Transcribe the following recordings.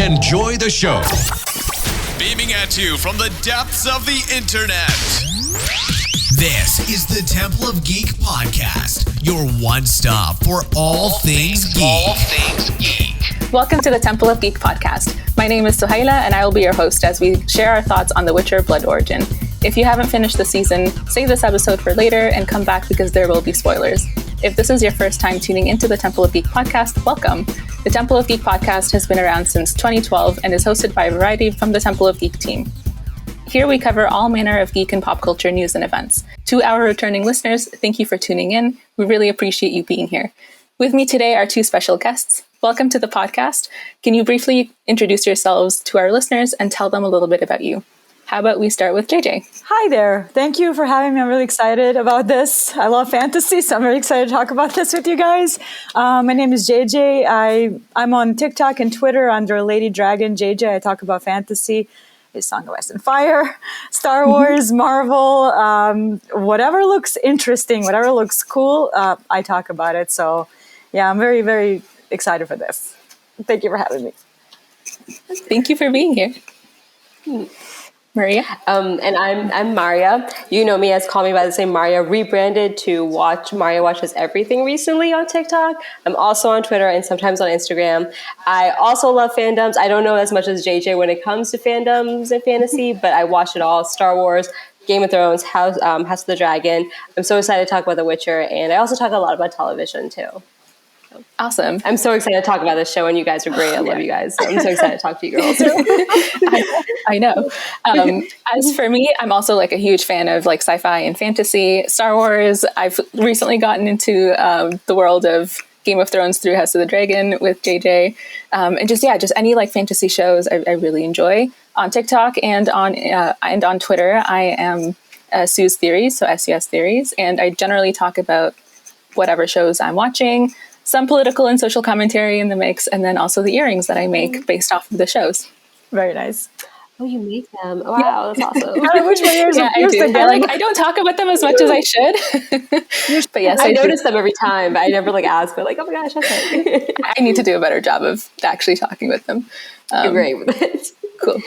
Enjoy the show. Beaming at you from the depths of the internet. This is the Temple of Geek Podcast, your one stop for all things geek. Welcome to the Temple of Geek Podcast. My name is Suhaila, and I will be your host as we share our thoughts on The Witcher Blood Origin. If you haven't finished the season, save this episode for later and come back because there will be spoilers. If this is your first time tuning into the Temple of Geek Podcast, welcome. The Temple of Geek Podcast has been around since 2012 and is hosted by a variety from the Temple of Geek team. Here we cover all manner of geek and pop culture news and events. To our returning listeners, thank you for tuning in. We really appreciate you being here. With me today are two special guests. Welcome to the podcast. Can you briefly introduce yourselves to our listeners and tell them a little bit about you? How about we start with JJ? Hi there. Thank you for having me. I'm really excited about this. I love fantasy, so I'm very excited to talk about this with you guys. My name is JJ. I'm on TikTok and Twitter under Lady Dragon JJ. I talk about fantasy, Song of Ice and Fire, Star Wars, Marvel, whatever looks interesting, whatever looks cool, I talk about it. So yeah, I'm very, very excited for this. Thank you for having me. Thank you for being here. Maria? And I'm Maria. You know me as Call Me By the Same Maria, rebranded to Maria Watches Everything recently on TikTok. I'm also on Twitter and sometimes on Instagram. I also love fandoms. I don't know as much as JJ when it comes to fandoms and fantasy, but I watch it all. Star Wars, Game of Thrones, House of the Dragon. I'm so excited to talk about The Witcher, and I also talk a lot about television too. Awesome. I'm so excited to talk about this show, and you guys are great. I love you guys. I'm so excited to talk to you girls. I know. As for me, I'm also like a huge fan of like sci-fi and fantasy, Star Wars. I've recently gotten into the world of Game of Thrones through House of the Dragon with JJ. And just any like fantasy shows I really enjoy. On TikTok and on Twitter, I am Sue's Theories, so SUS Theories. And I generally talk about whatever shows I'm watching, some political and social commentary in the mix, and then also the earrings that I make based off of the shows. Very nice. Oh, you make them. Oh, wow, that's awesome. Which one yours? Yeah, I do. I don't talk about them as much as I should. But yes, I notice them every time, but I never ask, but oh my gosh, okay. I need to do a better job of actually talking with them. You're great with it. Cool.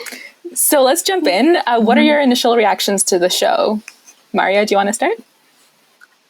So let's jump in. What are your initial reactions to the show? Maria, do you want to start?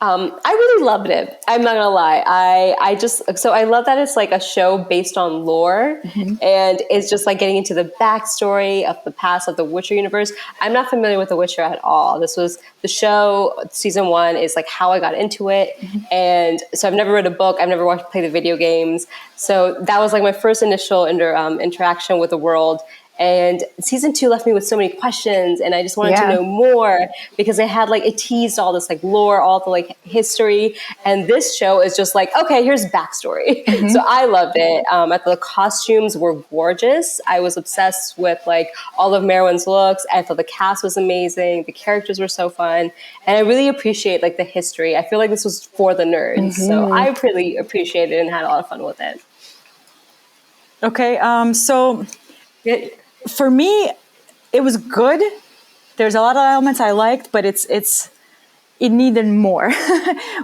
I really loved it. I'm not gonna lie. I love that it's like a show based on lore, and it's just like getting into the backstory of the past of the Witcher universe. I'm not familiar with The Witcher at all. This was the show. Season 1 is like how I got into it, and so I've never read a book. I've never played the video games. So that was like my first initial interaction with the world. And season 2 left me with so many questions, and I just wanted to know more because it teased all this like lore, all the like history. And this show is just like, okay, here's backstory. So I loved it. The costumes were gorgeous. I was obsessed with like all of Merwin's looks. I thought the cast was amazing. The characters were so fun. And I really appreciate like the history. I feel like this was for the nerds. So I really appreciated it and had a lot of fun with it. Okay, so for me, it was good. There's a lot of elements I liked, but it needed more.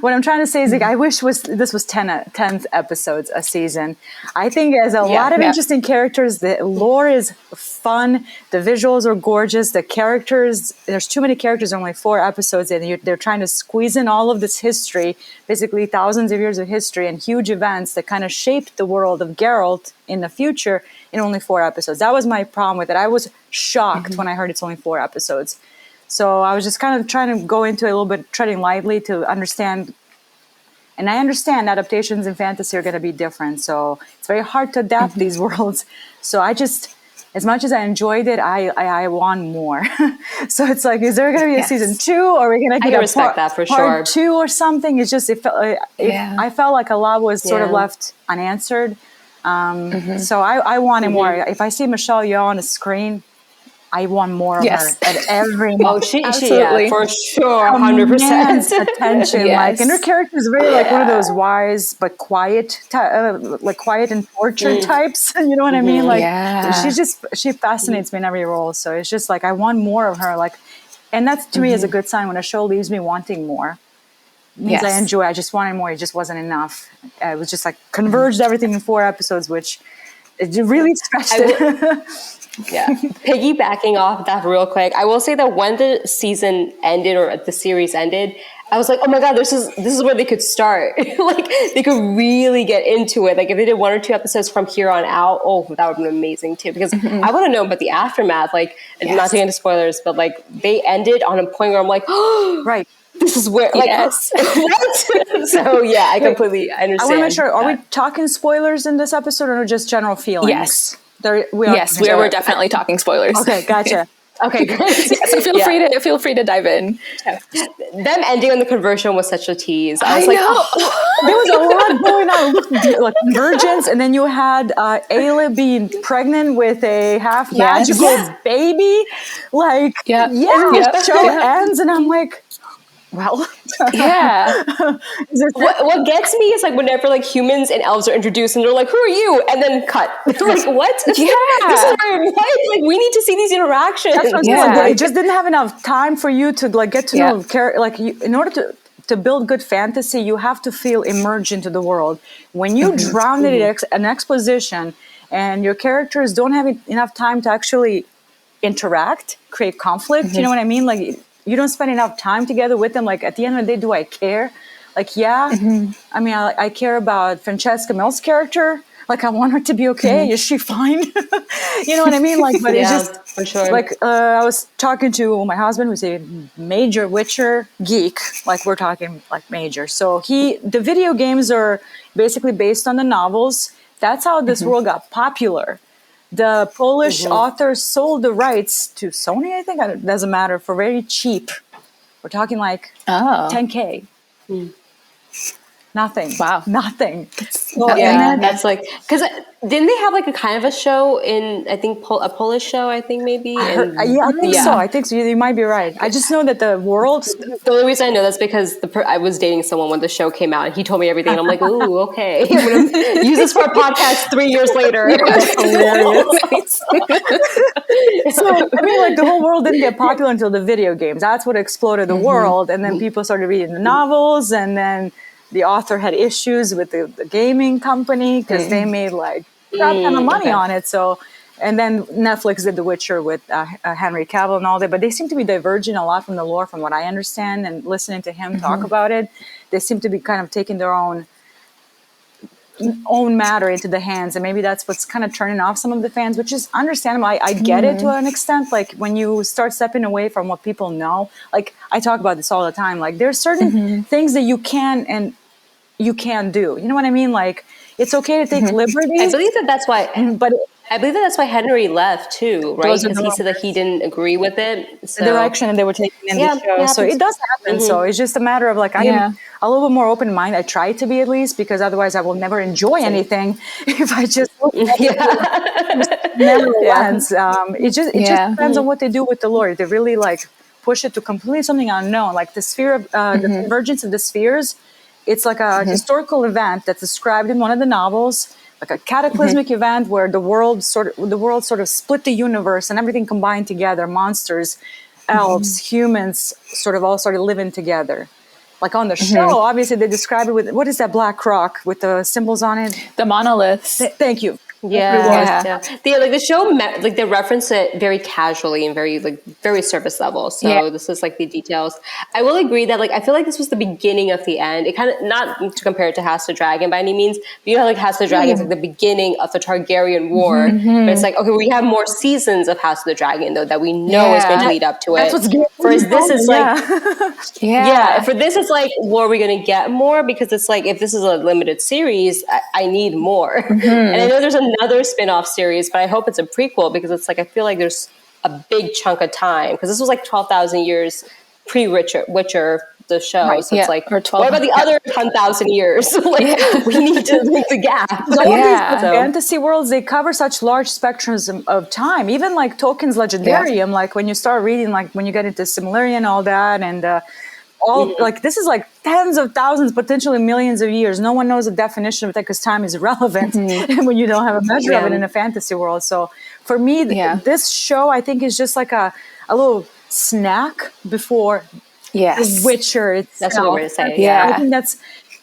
What I'm trying to say is like I wish this was 10 episodes a season. I think there's a lot of interesting characters. The lore is fun. The visuals are gorgeous. The characters, there's too many characters, only 4 episodes, and they're trying to squeeze in all of this history, basically thousands of years of history and huge events that kind of shaped the world of Geralt in the future in only 4 episodes. That was my problem with it. I was shocked when I heard it's only 4 episodes. So I was just kind of trying to go into it a little bit, treading lightly to understand. And I understand adaptations in fantasy are going to be different. So it's very hard to adapt these worlds. So I just, as much as I enjoyed it, I want more. So it's like, is there going to be a season 2? Or are we going to get part 2 or something? It's just, I felt like a lot was sort of left unanswered. So I wanted more. If I see Michelle Yeoh on the screen, I want more of her at every moment. She for sure, 100% attention. Like, and her character is very like one of those wise but quiet, like quiet and tortured types. You know what I mean? Like, she fascinates me in every role. So it's just like I want more of her. Like, and that's to me is a good sign when a show leaves me wanting more. It means I enjoy. I just wanted more. It just wasn't enough. It was just like converged everything in 4 episodes, which It really stretched it. Yeah. Piggybacking off that real quick, I will say that when the season ended or the series ended, I was like, oh my God, this is where they could start. Like they could really get into it. Like if they did 1 or 2 episodes from here on out, oh, that would have been amazing too. Because I want to know about the aftermath. Like not to get into spoilers, but like they ended on a point where I'm like, oh, Right. this is where like what? So yeah, I completely understand. I want to make sure, are we talking spoilers in this episode or just general feelings? Yes. We're definitely talking spoilers. Okay, gotcha. Okay, great. So feel free to dive in. Them ending on the conversion was such a tease. I was I like, know. There was a lot going on, like convergence, and then you had Ayla being pregnant with a half magical baby. Like, the show ends, and I'm like, well, what gets me is like whenever like humans and elves are introduced and they're like, who are you? And then cut. Like, what? This is where like we need to see these interactions. That's what I'm saying. Like, it just didn't have enough time for you to like get to know like in order to build good fantasy, you have to feel immersed into the world. When you drown it in an exposition and your characters don't have enough time to actually interact, create conflict, you know what I mean? Like you don't spend enough time together with them. Like at the end of the day, do I care? Like, I mean, I care about Francesca Mills' character. Like I want her to be okay. Is she fine? You know what I mean? Like, but it's just for sure. Like I was talking to my husband, who's a major Witcher geek. Like we're talking like major. So the video games are basically based on the novels. That's how this world got popular. The Polish author sold the rights to Sony, I think. It doesn't matter, for very cheap. We're talking like $10K. Nothing. Wow. Nothing. That's like, because didn't they have like a kind of a show in, I think, a Polish show, I think maybe? I think so. I think so. You might be right. I just know that the world... The only reason I know that's because I was dating someone when the show came out and he told me everything and I'm like, ooh, okay. I'm going to use this for a podcast 3 years later. That's hilarious. So, I mean, like the whole world didn't get popular until the video games. That's what exploded the world. And then people started reading the novels, and then the author had issues with the gaming company because they made like a ton of money on it. So, and then Netflix did The Witcher with Henry Cavill and all that, but they seem to be diverging a lot from the lore, from what I understand, and listening to him talk about it. They seem to be kind of taking their own matter into the hands, and maybe that's what's kind of turning off some of the fans, which is understandable. I get it to an extent. Like when you start stepping away from what people know, like I talk about this all the time, like there's certain things that you can and you can't do. You know what I mean? Like it's okay to take liberties. I believe that's why Henry left too, right? Because he said that he didn't agree with it. So. The direction and they were taking in the show. So it does happen. So it's just a matter of like, I am a little bit more open minded. I try to be, at least, because otherwise I will never enjoy anything if I just never once. It just depends on what they do with the lore. They really like push it to completely something unknown. Like the sphere of the convergence of the spheres. It's like a historical event that's described in one of the novels, like a cataclysmic event where the world sort of split the universe and everything combined together. Monsters, elves, humans all started living together. Like on the show, obviously they describe it with, what is that black rock with the symbols on it? The monoliths. Thank you. Yeah. The show, like they reference it very casually and very surface level. So this is like the details. I will agree that like I feel like this was the beginning of the end. It kind of, not to compare it to House of the Dragon by any means, but you know, like House of the Dragon is like the beginning of the Targaryen War. But it's like, okay, we have more seasons of House of the Dragon though that we know is going to lead up to it. That's what's good. Whereas this is like, for this it's like, well, are we going to get more? Because it's like, if this is a limited series, I need more. And I know there's another spin-off series, but I hope it's a prequel because it's like I feel like there's a big chunk of time, because this was like 12,000 years pre-Witcher, the show. Right, so it's like, what about the other 10,000 years? Like we need to make the gap. Fantasy worlds, they cover such large spectrums of time. Even like Tolkien's Legendarium, like when you start reading, like when you get into Silmarillion and all that, and like this is like tens of thousands, potentially millions of years. No one knows the definition of that because time is irrelevant when you don't have a measure of it in a fantasy world. So for me, this show I think is just like a little snack before The Witcher itself. That's what we're going to say. I think that's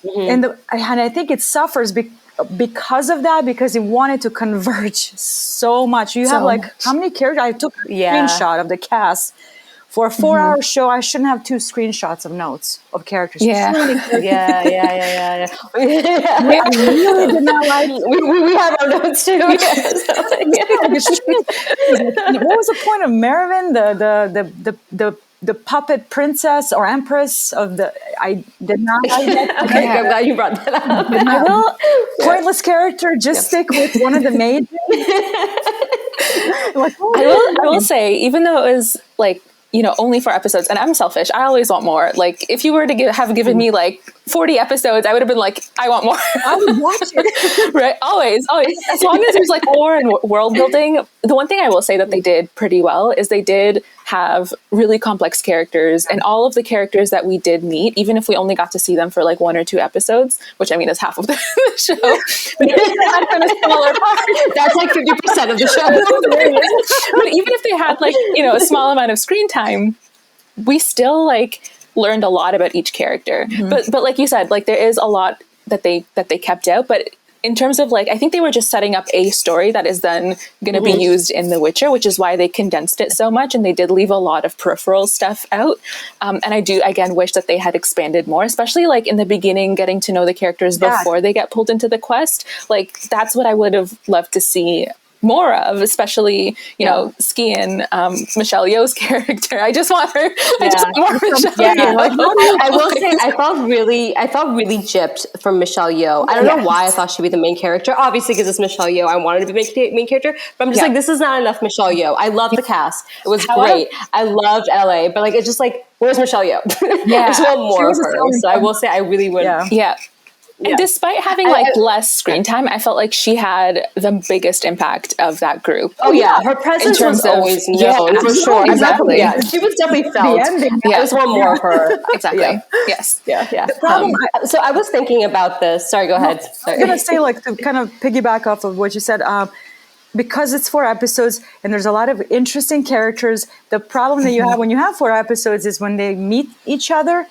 and I think it suffers because of that, because he wanted to converge so much. You have like how many characters? I took a screenshot of the cast. For a 4-hour show, I shouldn't have 2 screenshots of notes of characters. Yeah. So many characters. Yeah. I really did not like it. We have our notes too. What was the point of Mervyn, the puppet princess or empress of the? I did not like that. Okay, I'm glad you brought that up. Pointless character. Just stick with one of the maidens. I will say, even though it was like, only 4 episodes, and I'm selfish, I always want more. Like, if you were to have given me like 40 episodes, I would have been like, I want more. I would watch it. Right? Always. As long as there's like lore and world building. The one thing I will say that they did pretty well is they did have really complex characters, and all of the characters that we did meet, even if we only got to see them for like 1 or 2 episodes, which I mean is half of the show, but even if they had kind of smaller parts, that's like 50% of the show. But even if they had like, a small amount of screen time, we still like learned a lot about each character. But like you said, like there is a lot that they kept out, but in terms of like, I think they were just setting up a story that is then going to be used in The Witcher, which is why they condensed it so much. And they did leave a lot of peripheral stuff out. And I do, again, wish that they had expanded more, especially like in the beginning, getting to know the characters before they get pulled into the quest. Like, that's what I would have loved to see more of, especially, Skian, Michelle Yeoh's character. I just want her. I just want more Michelle Yeoh. I will say, I felt really gypped from Michelle Yeoh. I don't know why I thought she'd be the main character. Obviously, because it's Michelle Yeoh, I wanted to be the main character. But I'm just like, this is not enough Michelle Yeoh. I love the cast. It was great. I loved LA, but like, it's just like, where's Michelle Yeoh? I just want more of her. So I will say, I really would. Yeah. And despite having less screen time, I felt like she had the biggest impact of that group. Oh yeah, her presence was always known for sure. Exactly. Yeah, she was definitely felt. I just want more of her. Exactly. Yeah. Yes. Yeah. The problem. So I was thinking about this. Sorry, go ahead. I was gonna say, like, to kind of piggyback off of what you said. Because it's 4 episodes and there's a lot of interesting characters. The problem that you have when you have 4 episodes is when they meet each other.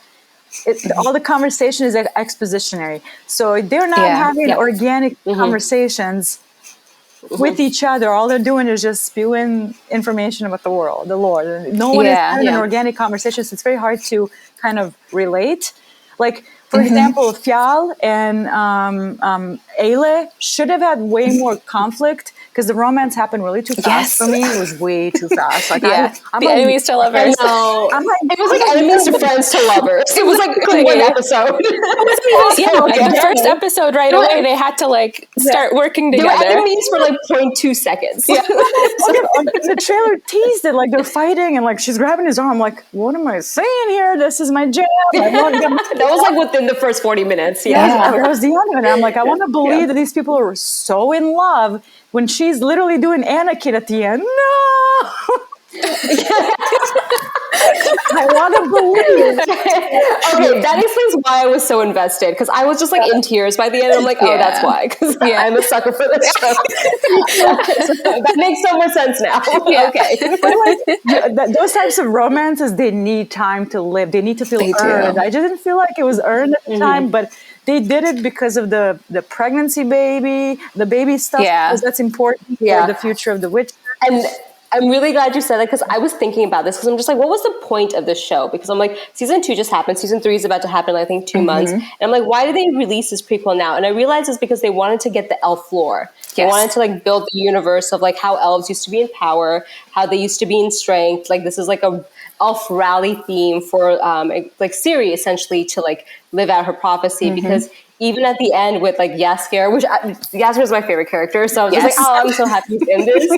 All the conversation is expositionary, so they're not having organic conversations with each other. All they're doing is just spewing information about the world, the lore. No one is having an organic conversation, so it's very hard to kind of relate. Like, for example, Fjall and Eile should have had way more conflict, because the romance happened really too fast for me. It was way too fast. Like, I'm the enemies to lovers. It was like enemies to friends to lovers. It was like one episode. The first episode right away, they had to like start working together. They were enemies for like 0.2 seconds. Yeah. The trailer teased it, like they're fighting and like she's grabbing his arm. I'm like, what am I saying here? This is my jam. That was like within the first 40 minutes. That was the end of it. I'm like, I want to believe that these people are so in love when she's literally doing Anakin at the end. No. I want to believe. Okay, that explains why I was so invested, because I was just like in tears by the end. I'm like, oh, that's why, because I'm a sucker for this show. That makes so much sense now. Okay, but like, those types of romances, they need time to live. They need to feel earned. I just didn't feel like it was earned at the time, but they did it because of the pregnancy baby, the baby stuff, because that's important for the future of The Witcher. And I'm really glad you said that, because I was thinking about this, because I'm just like, what was the point of this show? Because I'm like, season 2 just happened. Season 3 is about to happen in, I think, 2 months. And I'm like, why did they release this prequel now? And I realized it's because they wanted to get the elf lore. They wanted to like build the universe of like how elves used to be in power, how they used to be in strength. Like, this is like a elf rally theme for like Ciri, essentially, to like live out her prophecy, because even at the end with like Jaskier, which Jaskier is my favorite character, so I was just like, oh, I'm so happy he's in this.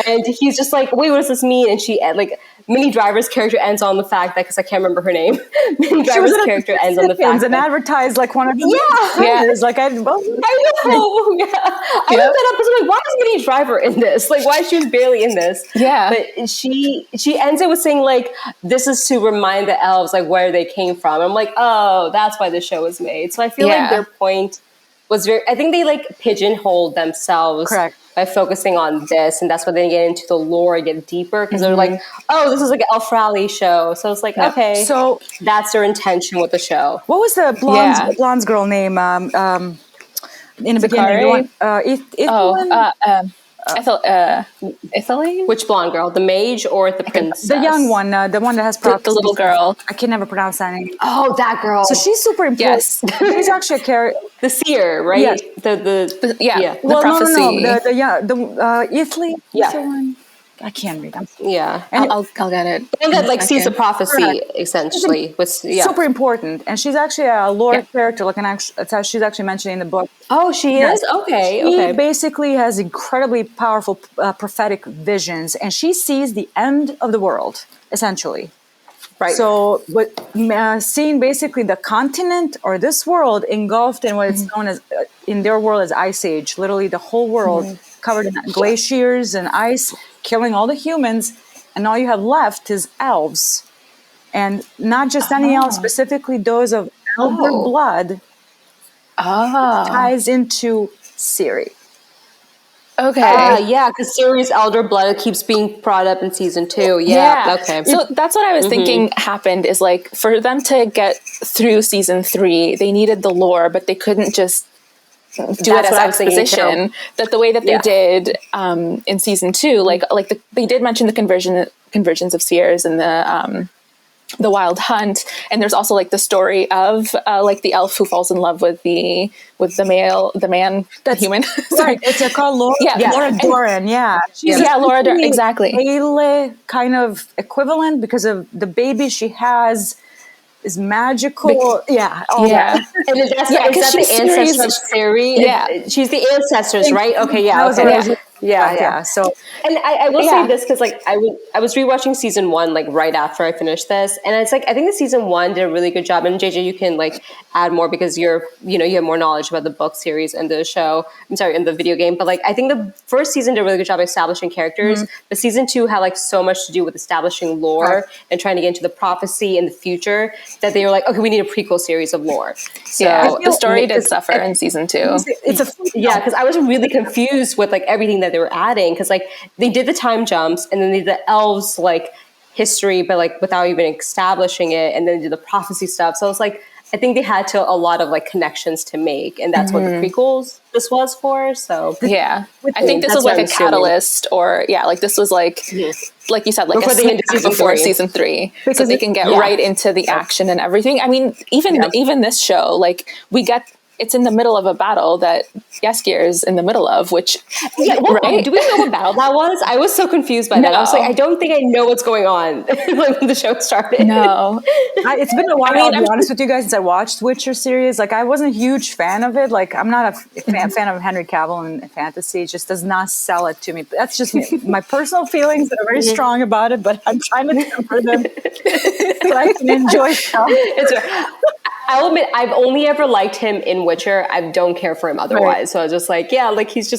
And he's just like, wait, what does this mean? And she like Minnie Driver's character ends on the fact that, because I can't remember her name, Minnie Driver's character ends on the fact and advertised like one of the like I know. I looked that up because I'm like, why is Minnie Driver in this? Like, why she was barely in this? But she ends it with saying like, this is to remind the elves like where they came from. I'm like, oh, that's why the show was made. So I feel like their point was I think they like pigeonholed themselves by focusing on this, and that's why they get into the lore and get deeper, because they're like, oh, this is like an elf rally show. So it's like, okay, so that's their intention with the show. What was the blonde girl name? in the beginning. The one, Ithilien? Which blonde girl? The mage or the princess? the young one, the one that has The little girl. I can never pronounce that name. Oh, that girl. So she's super important. Yes. She's actually a character. The seer, right? Yes. The Yeah. Well, prophecy. no. The Ithilien. Yeah. The one. I can't read. I'm yeah. And I'll get it. The one that like sees the Second. prophecy Correct. essentially. super important, and she's actually a lore character. Like that's how she's actually mentioned in the book. Oh, she Yes. is? Okay. She basically has incredibly powerful prophetic visions, and she sees the end of the world, essentially. Right. So, seeing basically the continent or this world engulfed in what is known as, in their world, as Ice Age, literally the whole world covered in glaciers and ice, killing all the humans, and all you have left is elves. And not just any elves, specifically those of elder blood, ties into Ciri. Okay. Yeah, because Ciri's elder blood keeps being brought up in season 2. Yeah. Okay. So that's what I was thinking happened is like for them to get through season 3, they needed the lore, but they couldn't just do it as exposition. That the way that they did in season 2, they did mention the conversions of seers and the wild hunt, and there's also like the story of like the elf who falls in love with the man, that's human. Right. It's called Laura. Laura Doran. Laura Doran. Exactly. Aile kind of equivalent because of the baby she has is magical. And is that the ancestor of Ciri? Yeah. She's the ancestors, right? Okay. Yeah. Okay. Yeah. So, and I will say this because like I was rewatching season 1 like right after I finished this, and it's like I think the season 1 did a really good job. And JJ, you can like add more because you have more knowledge about the book series and the show. I'm sorry, and the video game. But like I think the first season did a really good job establishing characters. But season 2 had like so much to do with establishing lore and trying to get into the prophecy in the future that they were like, okay, we need a prequel series of lore. So the story did suffer in season 2. Because I was really confused with like everything that they were adding, because like they did the time jumps and then they did the elves like history, but like without even establishing it, and then did the prophecy stuff. So I was like, I think they had a lot of like connections to make, and that's what the prequels this was for. So I think this was like a catalyst, or like this was like you said, like before season 3, so they can get right into the action and everything. I mean, even this show, like it's in the middle of a battle that Jaskier is in the middle of, which right? Do we know what battle that was? I was so confused by that. I was like, I don't think I know what's going on like when the show started. No, it's been a while. I'll be honest with you guys, since I watched Witcher series. Like I wasn't a huge fan of it. Like I'm not a fan of Henry Cavill in fantasy. It just does not sell it to me. But that's just my personal feelings that are very strong about it. But I'm trying to temper them so I can enjoy stuff. I'll admit, I've only ever liked him in Witcher. I don't care for him otherwise. Right. So I was just like, he's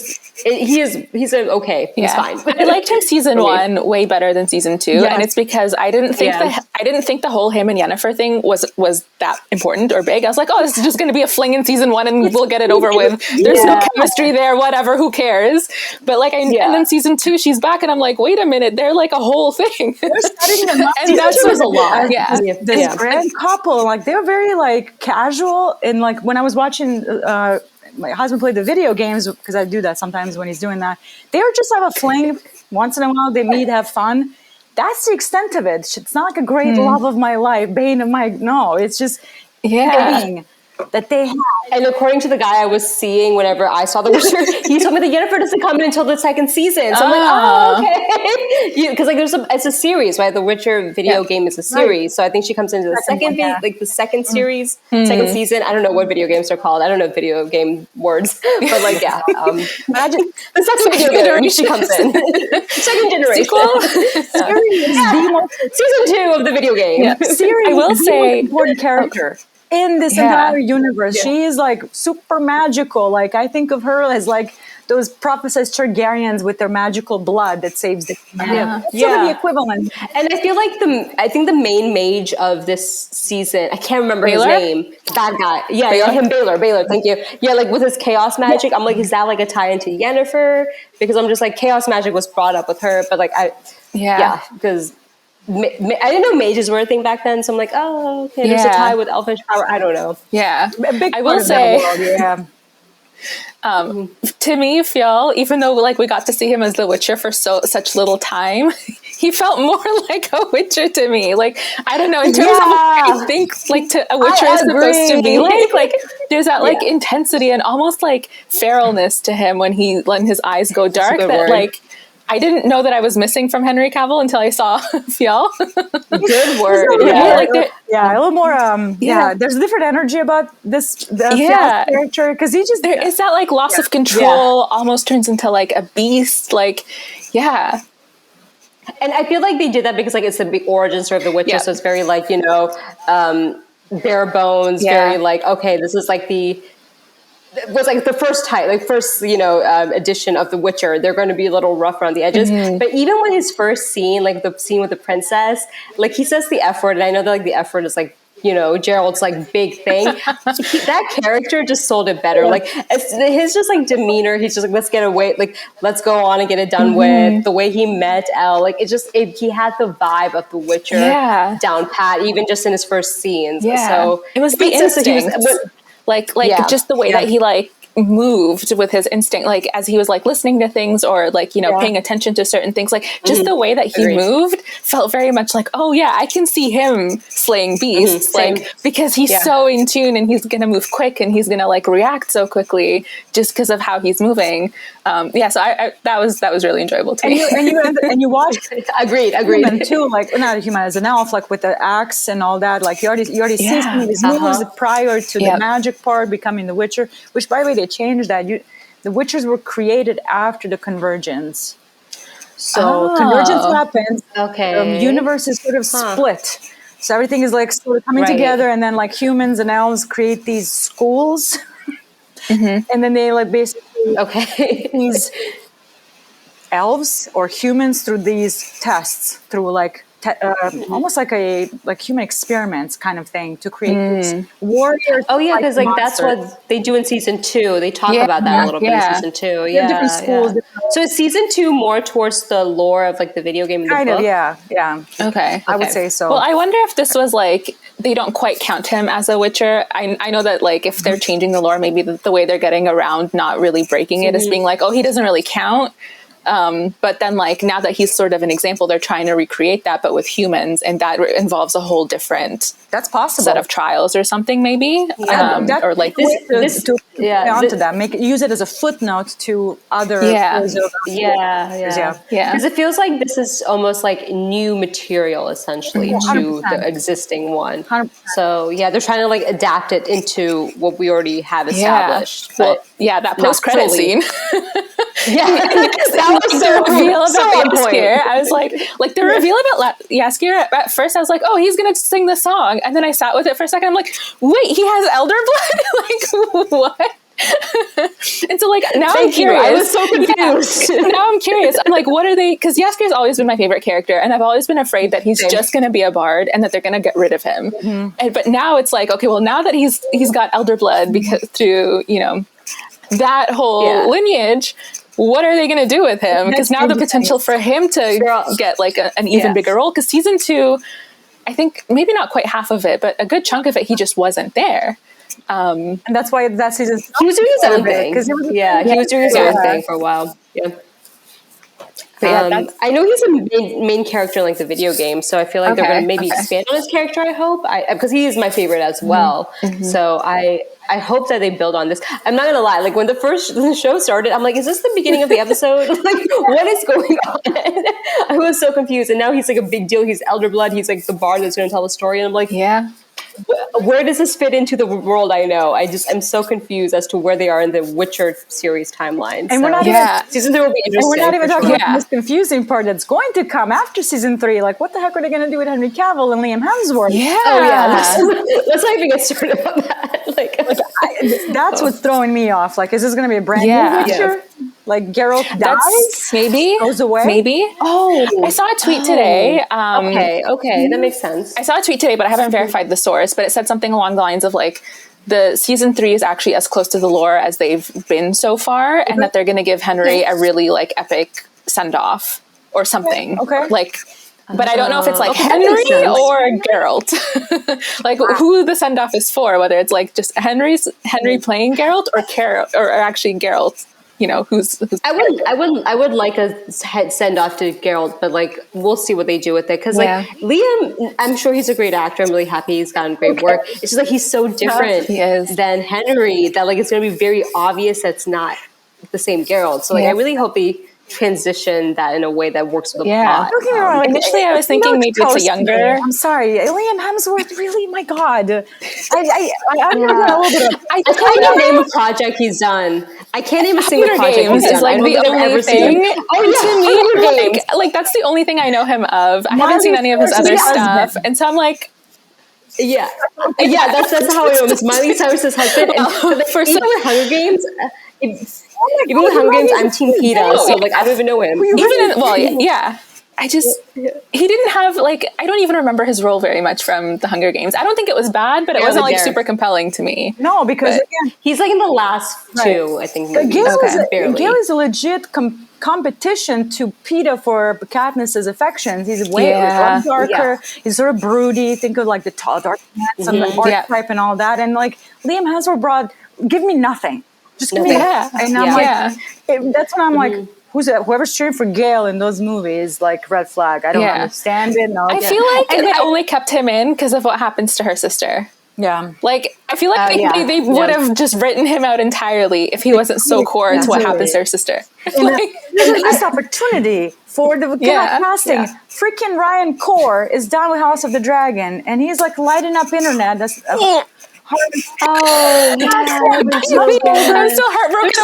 okay. He's fine. I liked him season 1 way better than season 2, and it's because I didn't think the whole him and Yennefer thing was that important or big. I was like, oh, this is just going to be a fling in season 1, and we'll get it over with. There's no chemistry there. Whatever, who cares? But like, and then season 2, she's back, and I'm like, wait a minute, they're like a whole thing. They're setting them up. And that was a lot. This grand couple, like they're very like casual, and like when I was watching my husband play the video games, because I do that sometimes when he's doing that, they were just have a fling once in a while, they meet, have fun. That's the extent of it. It's not like a great love of my life, bane of my, no, it's just thing that they have. And according to the guy I was seeing whenever I saw The Witcher, he told me that Yennefer doesn't come in until the second season. So I'm like, okay. Because like it's a series, right? The Witcher video game is a series. Right. So I think she comes into the second series, second season. I don't know what video games are called. I don't know video game words. But like, imagine the second video game she comes in. Second generation. Season 2 of the video game. Yeah. Ciri, I will say, important character. In this entire universe, she is like super magical. Like I think of her as like those prophesized Targaryens with their magical blood that saves the sort of the equivalent. And I feel like the main mage of this season, I can't remember his name. Bad guy. Baylor. Thank you. Yeah, like with his chaos magic, I'm like, is that like a tie into Yennefer? Because I'm just like, chaos magic was brought up with her, but like because I didn't know mages were a thing back then, so I'm like, oh, okay, there's a tie with elfish power. I don't know. Yeah, a big I will say, To me, Fionn, even though like we got to see him as the Witcher for such little time, he felt more like a Witcher to me. Like, I don't know, in terms of what I think like a Witcher is supposed to be like there's that like intensity and almost like feralness to him when his eyes go dark that like I didn't know that I was missing from Henry Cavill until I saw Fionn. Good word. A little more. There's a different energy about the Fionn character because he just there is that like loss of control. Almost turns into like a beast. Like, yeah. And I feel like they did that because like it's the big origin story of the Witcher, so it's very like bare bones. Very like this is like was like the first edition of The Witcher. They're going to be a little rough around the edges. But even when his first scene, like the scene with the princess, like he says the F word, and I know that like the F word is like, Gerald's like big thing. That character just sold it better. Like his just like demeanor, he's just like, let's get away, like let's go on and get it done with. The way he met Elle, like he had the vibe of The Witcher down pat, even just in his first scenes. Yeah. So it was the instinct. Just the way that he like moved with his instinct, like as he was like listening to things or like paying attention to certain things, like just the way that he moved felt very much like, oh yeah, I can see him slaying beasts, like because he's so in tune and he's gonna move quick and he's gonna like react so quickly just because of how he's moving. So I that was really enjoyable to me. And you watch agreed human too, like not a human, as an elf, like with the axe and all that, like you already see some of his moves prior to the magic part becoming the Witcher, which by the way they changed that. The Witchers were created after the convergence. So convergence happens. Okay. The universe is sort of split. So everything is like sort of coming together, and then like humans and elves create these schools. And then they like basically these elves or humans through these tests, through like almost like human experiments kind of thing to create these warriors. Oh yeah, because like that's what they do in season 2. They talk about that a little bit in season 2. Yeah, different schools. So is season 2 more towards the lore of like the video game and the book? Yeah. Okay. I would say so. Well, I wonder if this was like they don't quite count him as a Witcher. I know that like if they're changing the lore, maybe the way they're getting around not really breaking it is being like, oh, he doesn't really count. But then like now that he's sort of an example, they're trying to recreate that, but with humans, and that involves a whole different set of trials or something maybe. Or like use it as a footnote to other because it feels like this is almost like new material essentially 100%. To the existing one. 100%. So they're trying to like adapt it into what we already have established. That post-credit scene. That was the reveal about Jaskier. I was like the reveal about Jaskier. At first, I was like, "Oh, he's gonna sing the song," and then I sat with it for a second. I'm like, "Wait, he has elder blood? Like what?" And so, like now I'm curious. I was so confused. Now I'm curious. I'm like, what are they? Because Jaskier's always been my favorite character, and I've always been afraid that he's just gonna be a bard and that they're gonna get rid of him. But now it's like, okay, well, now that he's got elder blood because through that whole lineage. What are they going to do with him? Because now the potential for him to get like an even bigger role. Because season 2, I think maybe not quite half of it, but a good chunk of it, he just wasn't there. And that's why that season he was doing his own thing. He was doing his own thing for a while. Yeah. I know he's a main character in like the video game, so I feel like they're going to maybe expand on his character. I hope, because he is my favorite as well. So I hope that they build on this. I'm not going to lie. Like when the show started, I'm like, is this the beginning of the episode? Like what is going on? I was so confused. And now he's like a big deal. He's elder blood. He's like the bard that's going to tell the story. And I'm like, where does this fit into the world I know? I'm so confused as to where they are in the Witcher series timeline. And we're not even season 3 will be interesting. And we're not even talking about this confusing part that's going to come after season 3. Like, what the heck are they going to do with Henry Cavill and Liam Hemsworth? Let's not even get started about that. That's what's throwing me off. Like, is this going to be a brand new Witcher? Like Geralt dies, maybe goes away. Maybe. I saw a tweet today. Okay, that makes sense. I saw a tweet today, but I haven't verified the source. But it said something along the lines of like, the season 3 is actually as close to the lore as they've been so far, and that they're going to give Henry a really like epic send off or something. But I don't know if it's like Okay, that makes Henry sense. or Geralt. Like who the send off is for, whether it's like just Henry playing Geralt or actually Geralt, you know, who's I would like a send off to Geralt, but like we'll see what they do with it. Because like Liam, I'm sure he's a great actor. I'm really happy he's gotten great work. It's just like he's so different than Henry that like it's going to be very obvious that's not the same Geralt. So like I really hope they transition that in a way that works with the plot. Don't get me wrong. Like, initially I was thinking maybe it's a younger. I'm sorry, Liam Hemsworth. Really, my God. I'm gonna get a little bit of. I can't even name a project he's done. I can't even sing a project Games he's done. is like the only thing. To me, like that's the only thing I know him of. I haven't seen any of his other stuff, and so I'm like, yeah, that's how I know him. Miley Cyrus's husband. And even with Hunger Games. Even with Hunger Games, I'm Team PETA, so like I don't even know him. He didn't have like I don't even remember his role very much from the Hunger Games. I don't think it was bad, but it wasn't like super compelling to me. No, because again, he's like in the last two, I think. Gale is a legit competition to PETA for Katniss's affections. He's way darker. Yeah. He's sort of broody. Think of like the tall, dark pants and the archetype and all that. And like Liam Hemsworth give me nothing. Just give me that. And I'm like, that's when I'm like, whoever's cheering for Gale in those movies, like red flag. I don't understand it. No, I feel like they only kept him in because of what happens to her sister. Yeah. Like, I feel like they would have just written him out entirely if he wasn't so core to what happens to her sister. The missed opportunity for the casting. Yeah. Freaking Ryan Core is done with House of the Dragon, and he's like lighting up internet. That's I'm still heartbroken.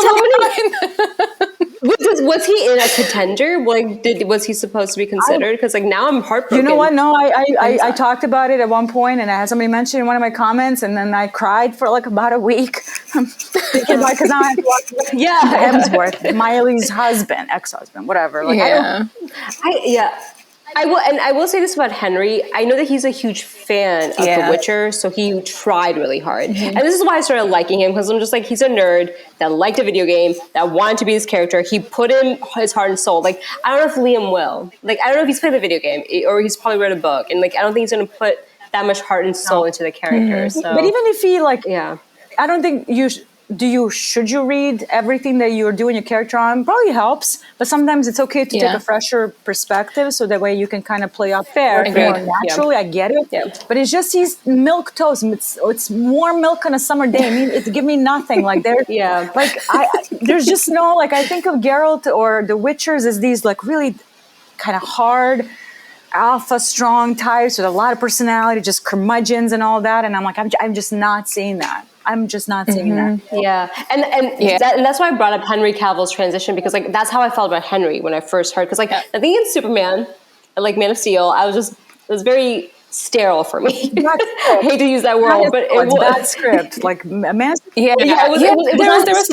Was he in a Contender? Like, was he supposed to be considered? Because like now I'm heartbroken. You know what? No, I talked about it at one point, and I had somebody mention in one of my comments, and then I cried for like about a week. Because now I have to watch Hemsworth, Miley's husband, ex-husband, whatever. Like, I will say this about Henry. I know that he's a huge fan of The Witcher, so he tried really hard. And this is why I started liking him, because I'm just like, he's a nerd that liked a video game, that wanted to be his character. He put in his heart and soul. Like, I don't know if Liam will. Like, I don't know if he's played the video game, or he's probably read a book. And like, I don't think he's going to put that much heart and soul into the character. So. But even if he like, I don't think should you read everything that you're doing your character on? Probably helps, but sometimes it's okay to take a fresher perspective, so that way you can kind of play up more naturally. I get it, but it's just he's milk toast. It's warm milk on a summer day. I mean, it give me nothing. Like there's there's just no like. I think of Geralt or the Witchers as these like really kind of hard, alpha strong types with a lot of personality, just curmudgeons and all that. And I'm like, I'm just not seeing that. I'm just not seeing that. Yeah. And that's why I brought up Henry Cavill's transition, because like that's how I felt about Henry when I first heard. Because like I think in Superman, like Man of Steel, it was very sterile for me. I hate to use that word, but it was bad script. Like Man. There was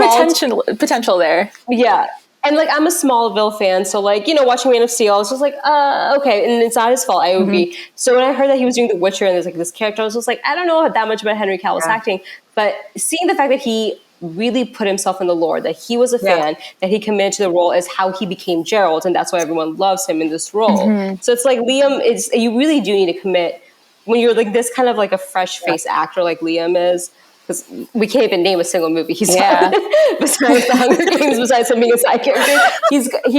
potential there. Yeah. And like I'm a Smallville fan, so like, you know, watching Man of Steel, I was just like, okay, and it's not his fault. I would be. So when I heard that he was doing The Witcher and there's like this character, I was just like, I don't know that much about Henry Cavill's acting, but seeing the fact that he really put himself in the lore, that he was a fan, that he committed to the role, is how he became Geralt, and that's why everyone loves him in this role. So it's like Liam you really do need to commit when you're like this kind of like a fresh face actor like Liam is. Because we can't even name a single movie he's done besides The Hunger Games, besides him being a side character. He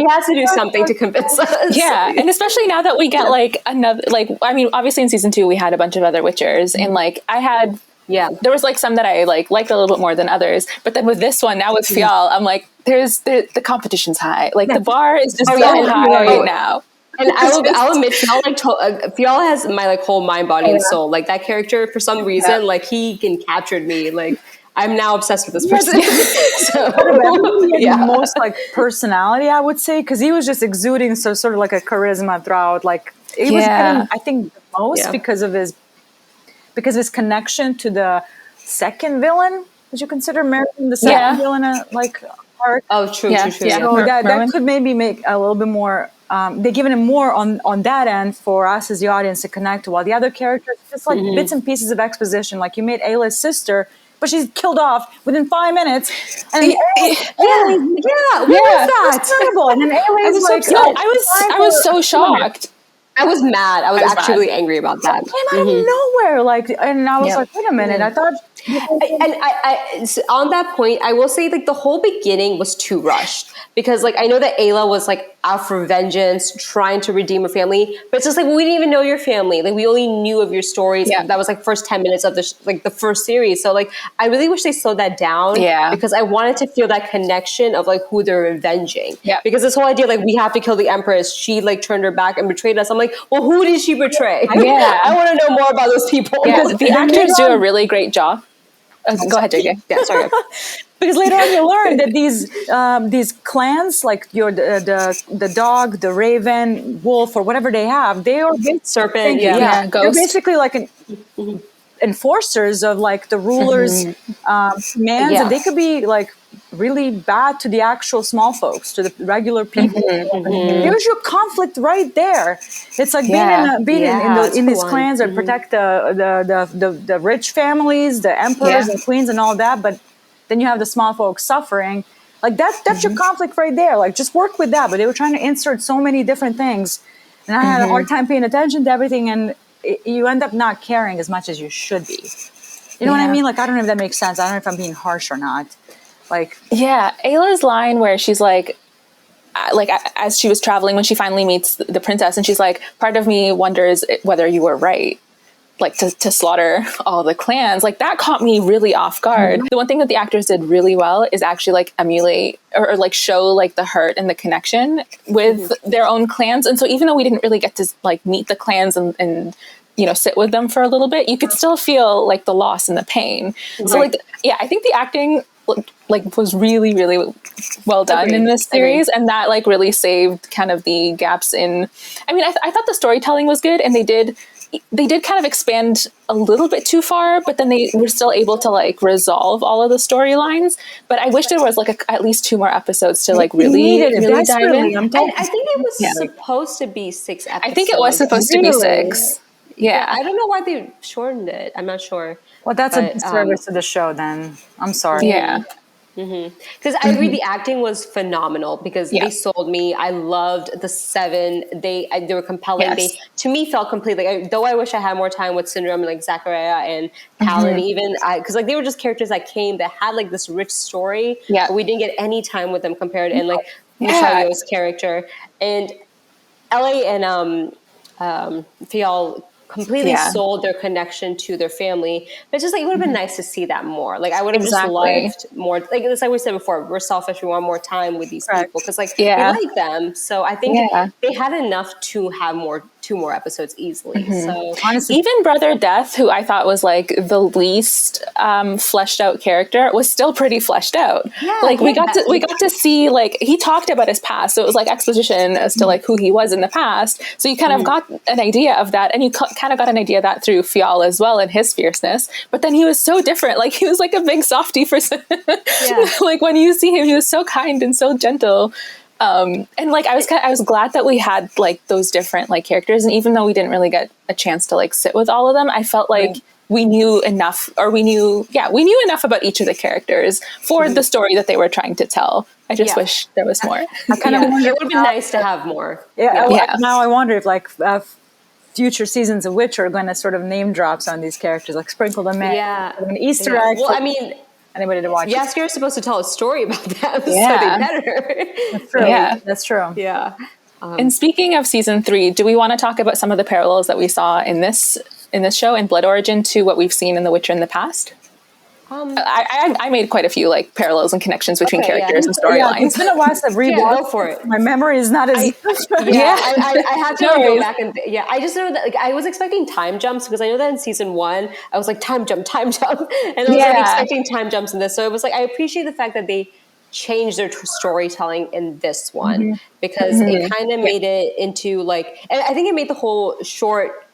has to do something to convince us. Yeah, and especially now that we get like another, like, I mean, obviously in season 2 we had a bunch of other Witchers, and like I had, there was like some that I liked a little bit more than others, but then with this one, now with Fial, I'm like, the competition's high. Like the bar is just so high right now. And I'll admit, Fial has my like whole mind, body, and soul. Like that character, for some reason, like he captured me. Like I'm now obsessed with this person. Most like personality, I would say, because he was just exuding sort of like a charisma throughout. Like he was getting, I think, the most because of his connection to the second villain. Would you consider Merlin the second villain like arc? Oh, true. So that could maybe make a little bit more. They're giving him more on that end for us as the audience to connect to, while the other characters just like bits and pieces of exposition. Like you made Ayla's sister, but she's killed off within 5 minutes. And what was that? It was terrible. And then Ayla's like, I was so shocked. I was mad. I was actually mad. really angry about that. Came out of nowhere, like, and I was like, wait a minute, I thought. So on that point, I will say like the whole beginning was too rushed because like I know that Ayla was like out for vengeance, trying to redeem her family, but it's just like we didn't even know your family. Like we only knew of your stories. Yeah. That was like first 10 minutes of the first series. So like I really wish they slowed that down. Yeah. Because I wanted to feel that connection of like who they're avenging. Yeah. Because this whole idea like we have to kill the Empress, she like turned her back and betrayed us. I'm like, well, who did she betray? Yeah. I want to know more about those people. Yeah, the actors do a really great job. Go ahead, JJ. Yeah, sorry. Because later on you learn that these clans, like the dog, the raven, wolf, or whatever they have, they are Serpent, Yeah, they're ghost. basically like enforcers of like the rulers' commands, and they could be like really bad to the actual small folks, to the regular people. There's your conflict right there. It's like being in these clans that protect the rich families, the emperors and queens and all that, but then you have the small folks suffering. Like that's your conflict right there. Like just work with that. But they were trying to insert so many different things, and I had a hard time paying attention to everything, and you end up not caring as much as you should be. You know what I mean? Like I don't know if that makes sense. I don't know if I'm being harsh or not. Like Ayla's line where she's like as she was traveling when she finally meets the princess, and she's like, part of me wonders whether you were right, like to slaughter all the clans. Like that caught me really off guard. The one thing that the actors did really well is actually like emulate or like show like the hurt and the connection with their own clans. And so even though we didn't really get to like meet the clans and you know, sit with them for a little bit, you could still feel like the loss and the pain. So like, I think the acting like was really, really well done in this series. And that like really saved kind of the gaps in, I mean, I thought the storytelling was good, and they did kind of expand a little bit too far, but then they were still able to like resolve all of the storylines. But I wish there was like at least 2 more episodes to like really dive in. And I think it was supposed to be 6 episodes. I think it was supposed to be 6. Yeah. I don't know why they shortened it. I'm not sure. Well, that's a disservice to the show then. I'm sorry. Yeah. Because I agree, the acting was phenomenal because they sold me. I loved the 7. They were compelling. Yes. They, to me, felt complete. Like though I wish I had more time with Syndrome and like Zachariah and Talon, even because like they were just characters that came that had like this rich story. Yeah. But we didn't get any time with them compared and like Michelio's character and LA and Fial completely sold their connection to their family. But it's just like it would have been nice to see that more. Like I would have just liked more. Like it's like we said before, we're selfish. We want more time with these people because like we like them. So I think they had enough to have 2 more episodes easily. So honestly, even Brother Death, who I thought was like the least fleshed out character, was still pretty fleshed out. Like we got to see like he talked about his past, so it was like exposition as to like who he was in the past. So you kind of got an idea of that, and you kind of got an idea of that through Fial as well and his fierceness. But then he was so different. Like he was like a big softie for like when you see him, he was so kind and so gentle. And like I was glad that we had like those different like characters, and even though we didn't really get a chance to like sit with all of them, I felt like we knew enough, or we knew enough about each of the characters for the story that they were trying to tell. I just wish there was more. I kind of wonder. It would have been nice to have more. Now I wonder if like future seasons of Witcher are going to sort of name drops on these characters, like sprinkle them in. An Easter egg. Well, I mean, anybody to watch. Jaskier is supposed to tell a story about them, so they better. That's true. That's true. Yeah. And speaking of season 3, do we want to talk about some of the parallels that we saw in this show in Blood Origin to what we've seen in The Witcher in the past? I made quite a few like parallels and connections between characters and storylines. It's been a while since I've rewatched. Go for it. My memory is not as. I had to go back and I just know that like I was expecting time jumps because I know that in season 1 I was like time jump, and I was like expecting time jumps in this. So it was like I appreciate the fact that they changed their storytelling in this one because it kind of made it into like, and I think it made the whole short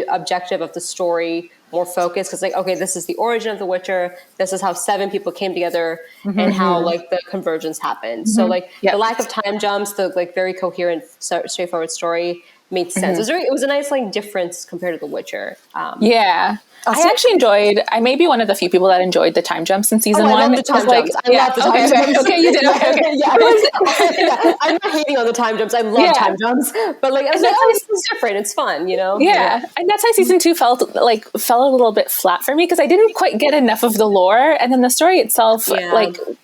objective of the story more focused because like, okay, this is the origin of the Witcher, this is how 7 people came together and how like the convergence happened. So like the lack of time jumps, the like very coherent straightforward story made sense. It was a nice like difference compared to The Witcher. Yeah. I actually enjoyed. I may be one of the few people that enjoyed the time jumps in season 1. I love the time jumps. I love the time jumps. Okay, you did. Okay. Yeah. I'm not hating on the time jumps. I love time jumps, but like I was like, oh, this is different. It's fun, you know. Yeah, and that's why season 2 fell a little bit flat for me because I didn't quite get enough of the lore, and then the story itself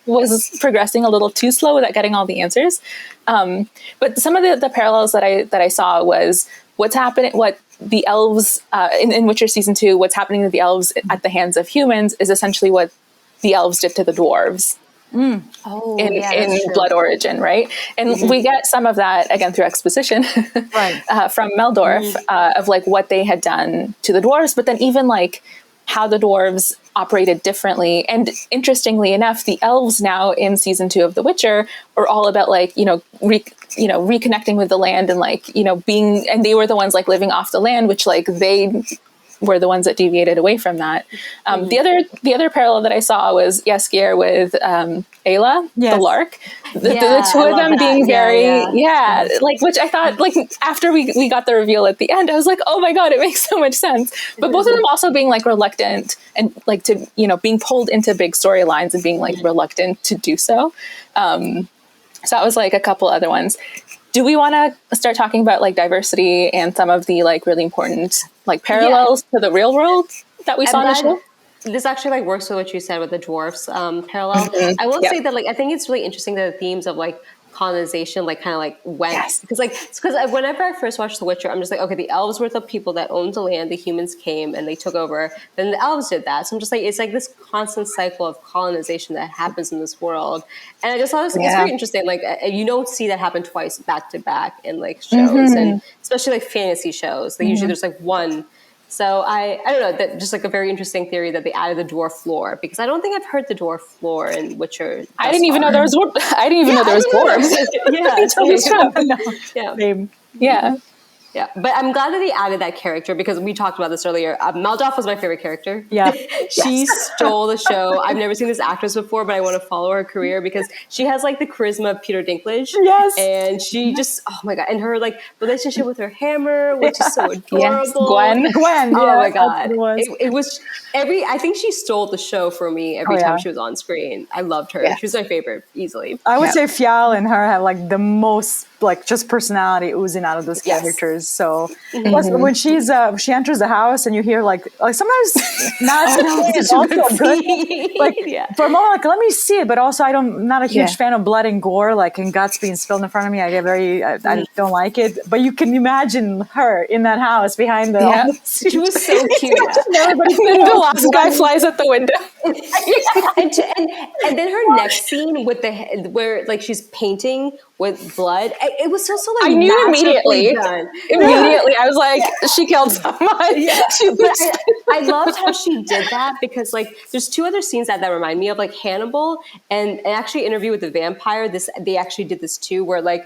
was progressing a little too slow without getting all the answers. But some of the parallels that I saw was what's happening. What the elves in Witcher season 2, what's happening to the elves at the hands of humans is essentially what the elves did to the dwarves in Blood Origin, right? And we get some of that again through exposition from Meldorf of like what they had done to the dwarves, but then even like how the dwarves operated differently. And interestingly enough, the elves now in season 2 of The Witcher are all about like, reconnecting with the land and like, and they were the ones like living off the land, which like they were the ones that deviated away from that. The other parallel that I saw was Jaskier with Ayla, the Lark. The two of them being like, which I thought, like, after we got the reveal at the end, I was like, oh my God, it makes so much sense. But both of them also being like reluctant and like to, being pulled into big storylines and being like reluctant to do so. So that was like a couple other ones. Do we want to start talking about like diversity and some of the like really important like parallels to the real world that we saw in the show? This actually like works with what you said with the dwarfs parallel. I will say that like I think it's really interesting that the themes of like colonization like kind of like went because whenever I first watched The Witcher, I'm just like, okay, the elves were the people that owned the land, the humans came and they took over, then the elves did that. So I'm just like, it's like this constant cycle of colonization that happens in this world, and I just thought it's very interesting. Like you don't see that happen twice back to back in like shows, and especially like fantasy shows. Like usually there's like one. So I don't know, that just like a very interesting theory that they added the dwarf lore, because I don't think I've heard the dwarf lore in Witcher. I didn't even know there was dwarves. Yeah. Yeah, but I'm glad that they added that character because we talked about this earlier. Meldorf was my favorite character. Yeah. She stole the show. I've never seen this actress before, but I want to follow her career because she has like the charisma of Peter Dinklage. Yes. And she just, oh my God. And her like relationship with her hammer, which is so adorable. Yes. Gwen. Oh my God. It was I think she stole the show for me every time she was on screen. I loved her. She was my favorite easily. I would say Fial and her have like the most like just personality oozing out of those characters. So plus when she enters the house and you hear like sometimes not it's also good. Like for a moment, like let me see it, but also I'm not a huge fan of blood and gore, like and guts being spilled in front of me. I get I don't like it. But you can imagine her in that house behind the she was so cute. The last guy flies out the window. and then her next scene with where like she's painting with blood, it was so like I knew immediately. Done. Immediately, I was like, she killed someone. I loved how she did that because like there's two other scenes that remind me of like Hannibal and actually Interview with the Vampire. They actually did this too, where like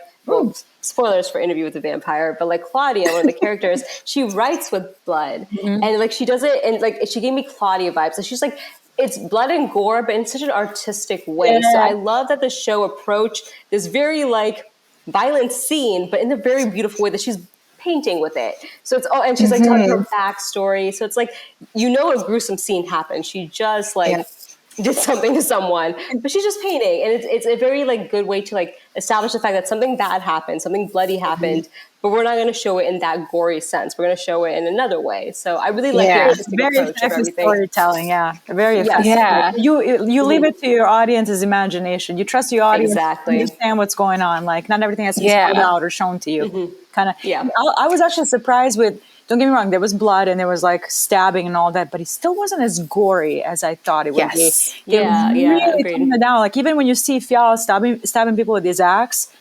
spoilers for Interview with the Vampire, but like Claudia, one of the characters, she writes with blood, and like she does it, and like she gave me Claudia vibes. So she's like, it's blood and gore, but in such an artistic way. Yeah. So I love that the show approached this very like violent scene, but in a very beautiful way that she's painting with it. So it's and she's like telling her backstory. So it's like, a gruesome scene happened. She just like did something to someone, but she's just painting. And it's a very like good way to like establish the fact that something bad happened, something bloody happened, but we're not going to show it in that gory sense. We're going to show it in another way. So I really like the artistic very approach of effective everything. Storytelling, very effective. Yeah. You leave it to your audience's imagination. You trust your audience to understand what's going on. Like not everything has to be spelled out or shown to you. Kind of. Yeah. I was actually surprised with. Don't get me wrong, there was blood and there was like stabbing and all that, but it still wasn't as gory as I thought it would be. Really toned it down. Like even when you see Fial stabbing people with his axe,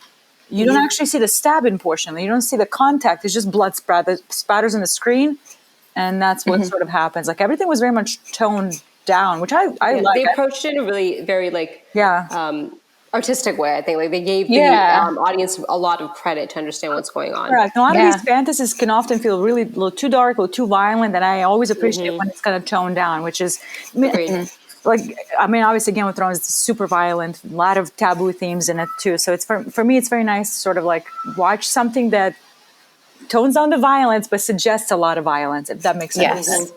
you don't actually see the stabbing portion. You don't see the contact. It's just blood spatters on the screen, and that's what sort of happens. Like everything was very much toned down, which I like. They approached it in a really very like artistic way. I think like they gave the audience a lot of credit to understand what's going on. Correct. A lot of these fantasies can often feel really a little too dark, a little too violent, and I always appreciate when it's kind of toned down, which is obviously Game of Thrones is super violent, a lot of taboo themes in it too. So it's for me, it's very nice to sort of like watch something that tones down the violence, but suggests a lot of violence, if that makes sense.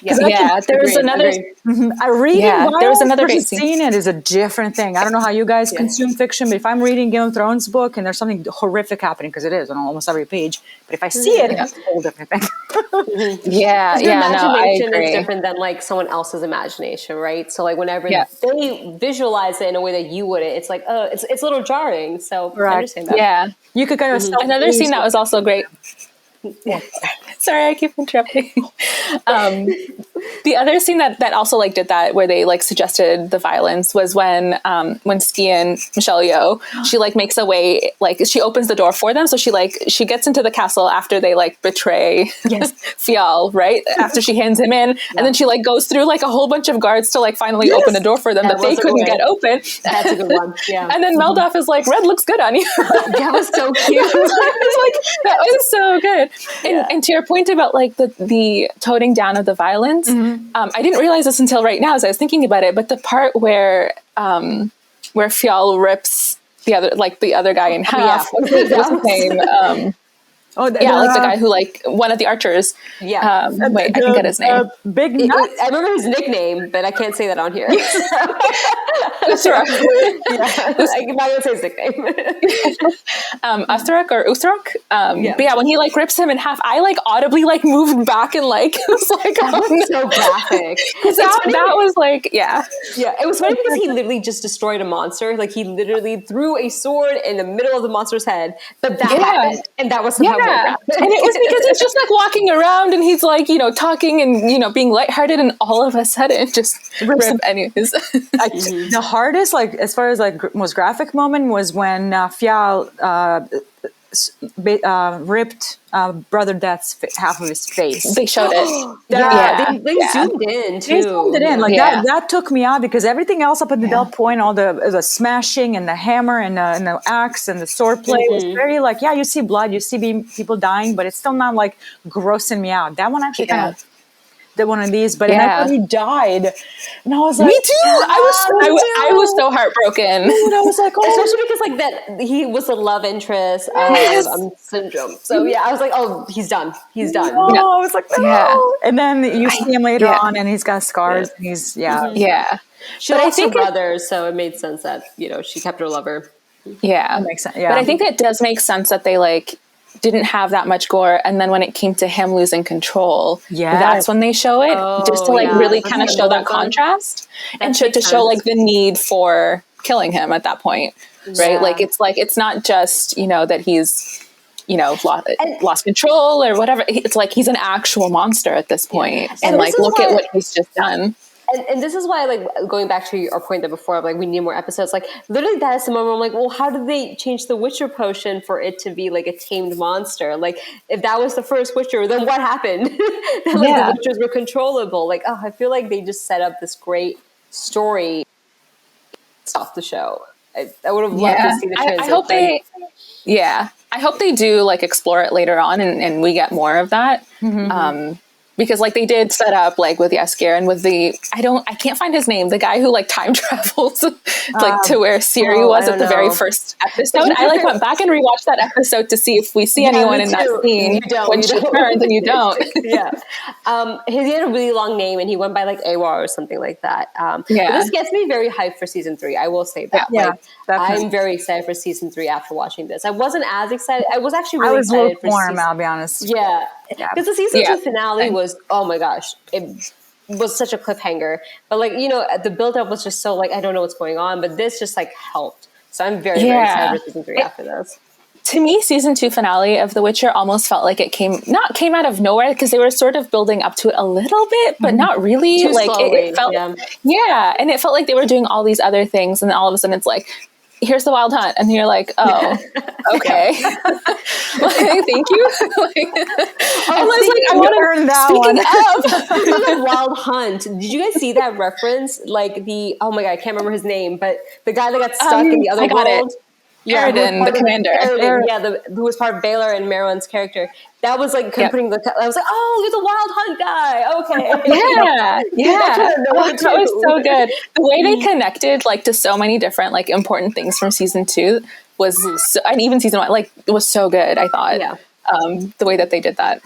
Yes. There was another. Reading there was violence another great versus scene. seeing it is a different thing. I don't know how you guys consume fiction, but if I'm reading Game of Thrones book and there's something horrific happening, because it is on almost every page, but if I see it, it's a whole different thing. Imagination I agree. is different than like someone else's imagination, right? So like whenever they visualize it in a way that you wouldn't, it's like, oh, it's a little jarring. So I understand that. Yeah. You could kind of Another scene that was also great. Sorry, I keep interrupting. The other scene that also like did that, where they like suggested the violence, was when Ski and Michelle Yeoh, she like makes a way, like she opens the door for them, so she gets into the castle after they like betray Fial, right? After she hands him in, and then she like goes through like a whole bunch of guards to like finally open the door for them that they couldn't get open. That's a good one. Yeah. And then Meldoff is like, "Red looks good on you." That was so cute. That was so good. And to your point about like the toning down of the violence, I didn't realize this until right now as I was thinking about it, but the part where Fial rips the other guy in half. What's his name? Like the guy who like one of the archers. Yeah. Wait, I can get his name. Big Nut. I remember his nickname, but I can't say that on here. Uthrak. I'm not gonna say his nickname. Uthrak or Uthrak. But yeah, when he like rips him in half, I like audibly like moved back and like was like, that was so graphic. That was like, yeah. It was funny because he literally just destroyed a monster. Like he literally threw a sword in the middle of the monster's head, but that happened, and that was somehow more graphic. And it was because it's just like walking around and he's like, talking and being lighthearted, and all of a sudden just rips him. Anyways, the hardest, like as far as like most graphic moment, was when Fial ripped Brother Death's half of his face. They showed it. They zoomed in too. They zoomed it in. Like that took me out, because everything else up until that point, all the smashing and the hammer and the axe and the sword play was very like, you see blood, you see people dying, but it's still not like grossing me out. That one actually kind of did one of these, but and I thought he died, and I was like, me too. I was so heartbroken. And I was like, especially because like that he was a love interest of Syndrome. So I was like, oh, he's done. No, I was like, no. And then you see him later on, and he's got scars, and he's She lost her brother, so it made sense that she kept her lover. Yeah, that makes sense. But I think it does make sense that they like didn't have that much gore, and then when it came to him losing control, that's when they show it, just to like really kind of show that contrast and to show like the need for killing him at that point, right? Like it's not just that he's lost control or whatever. It's like he's an actual monster at this point, and like look at what he's just done. And this is why, like, going back to our point that before, of, like, we need more episodes. Like, literally, that's the moment where I'm like, well, how did they change the Witcher potion for it to be, like, a tamed monster? Like, if that was the first Witcher, then what happened? That, like, the Witchers were controllable. Like, I feel like they just set up this great story off the show. I would have loved to see the transition. I hope they do, like, explore it later on and we get more of that. Because like they did set up like with Jaskier and with I can't find his name, the guy who like time travels like to where Ciri was at the very first episode. I like went back and rewatched that episode to see if we see anyone in that scene when she turns, and you don't. He had a really long name and he went by like Awar or something like that. But this gets me very hyped for season 3. I will say that. I'm very excited for season 3 after watching this. I wasn't as excited. I was actually really excited for lukewarm, I'll be honest. Because the season 2 finale was, oh my gosh, it was such a cliffhanger. But like, the build-up was just so like, I don't know what's going on. But this just like helped. So I'm very, very excited for season 3 after this. To me, season 2 finale of The Witcher almost felt like it came out of nowhere, because they were sort of building up to it a little bit, but not really. Too like slowly, it felt, and it felt like they were doing all these other things, and then all of a sudden it's like, here's the Wild Hunt, and you're like, oh, okay, like, thank you. I want to earn that one. Speaking of Wild Hunt, did you guys see that reference? Like oh my god, I can't remember his name, but the guy that got stuck in the other world. Aridin, the commander. Aridin, who was part of Baylor and Merwin's character. That was like putting I was like, oh, you're the Wild Hunt guy. Okay. That was so good. The way they connected like to so many different like important things from season 2 was, and even season 1, like it was so good. I thought. the way that they did that.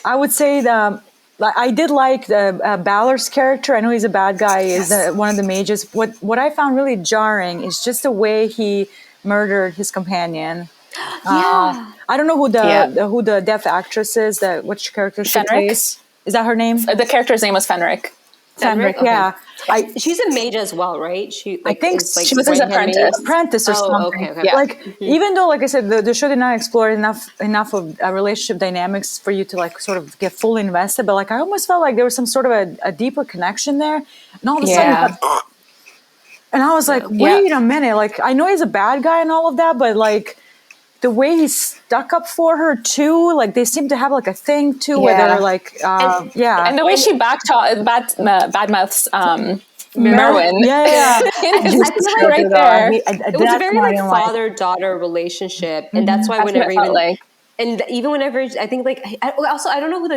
I would say I did like the Balor's character. I know he's a bad guy. Is one of the mages. What I found really jarring is just the way he murdered his companion. I don't know who the deaf actress is. Which character she plays? Is that her name? The character's name was Fenric. Fenric, yeah. She's a mage as well, right? I think she was his apprentice or something. Okay. Yeah. Even though, like I said, the show did not explore enough of relationship dynamics for you to like sort of get fully invested, but like I almost felt like there was some sort of a deeper connection there, and all of a sudden, and I was like, wait a minute, like I know he's a bad guy and all of that, but like the way he stuck up for her too, like they seem to have like a thing too, where they're like, and the way she badmouths Merwin. I feel right there. It was a very like father-daughter relationship, and that's why whenever I think like also I don't know who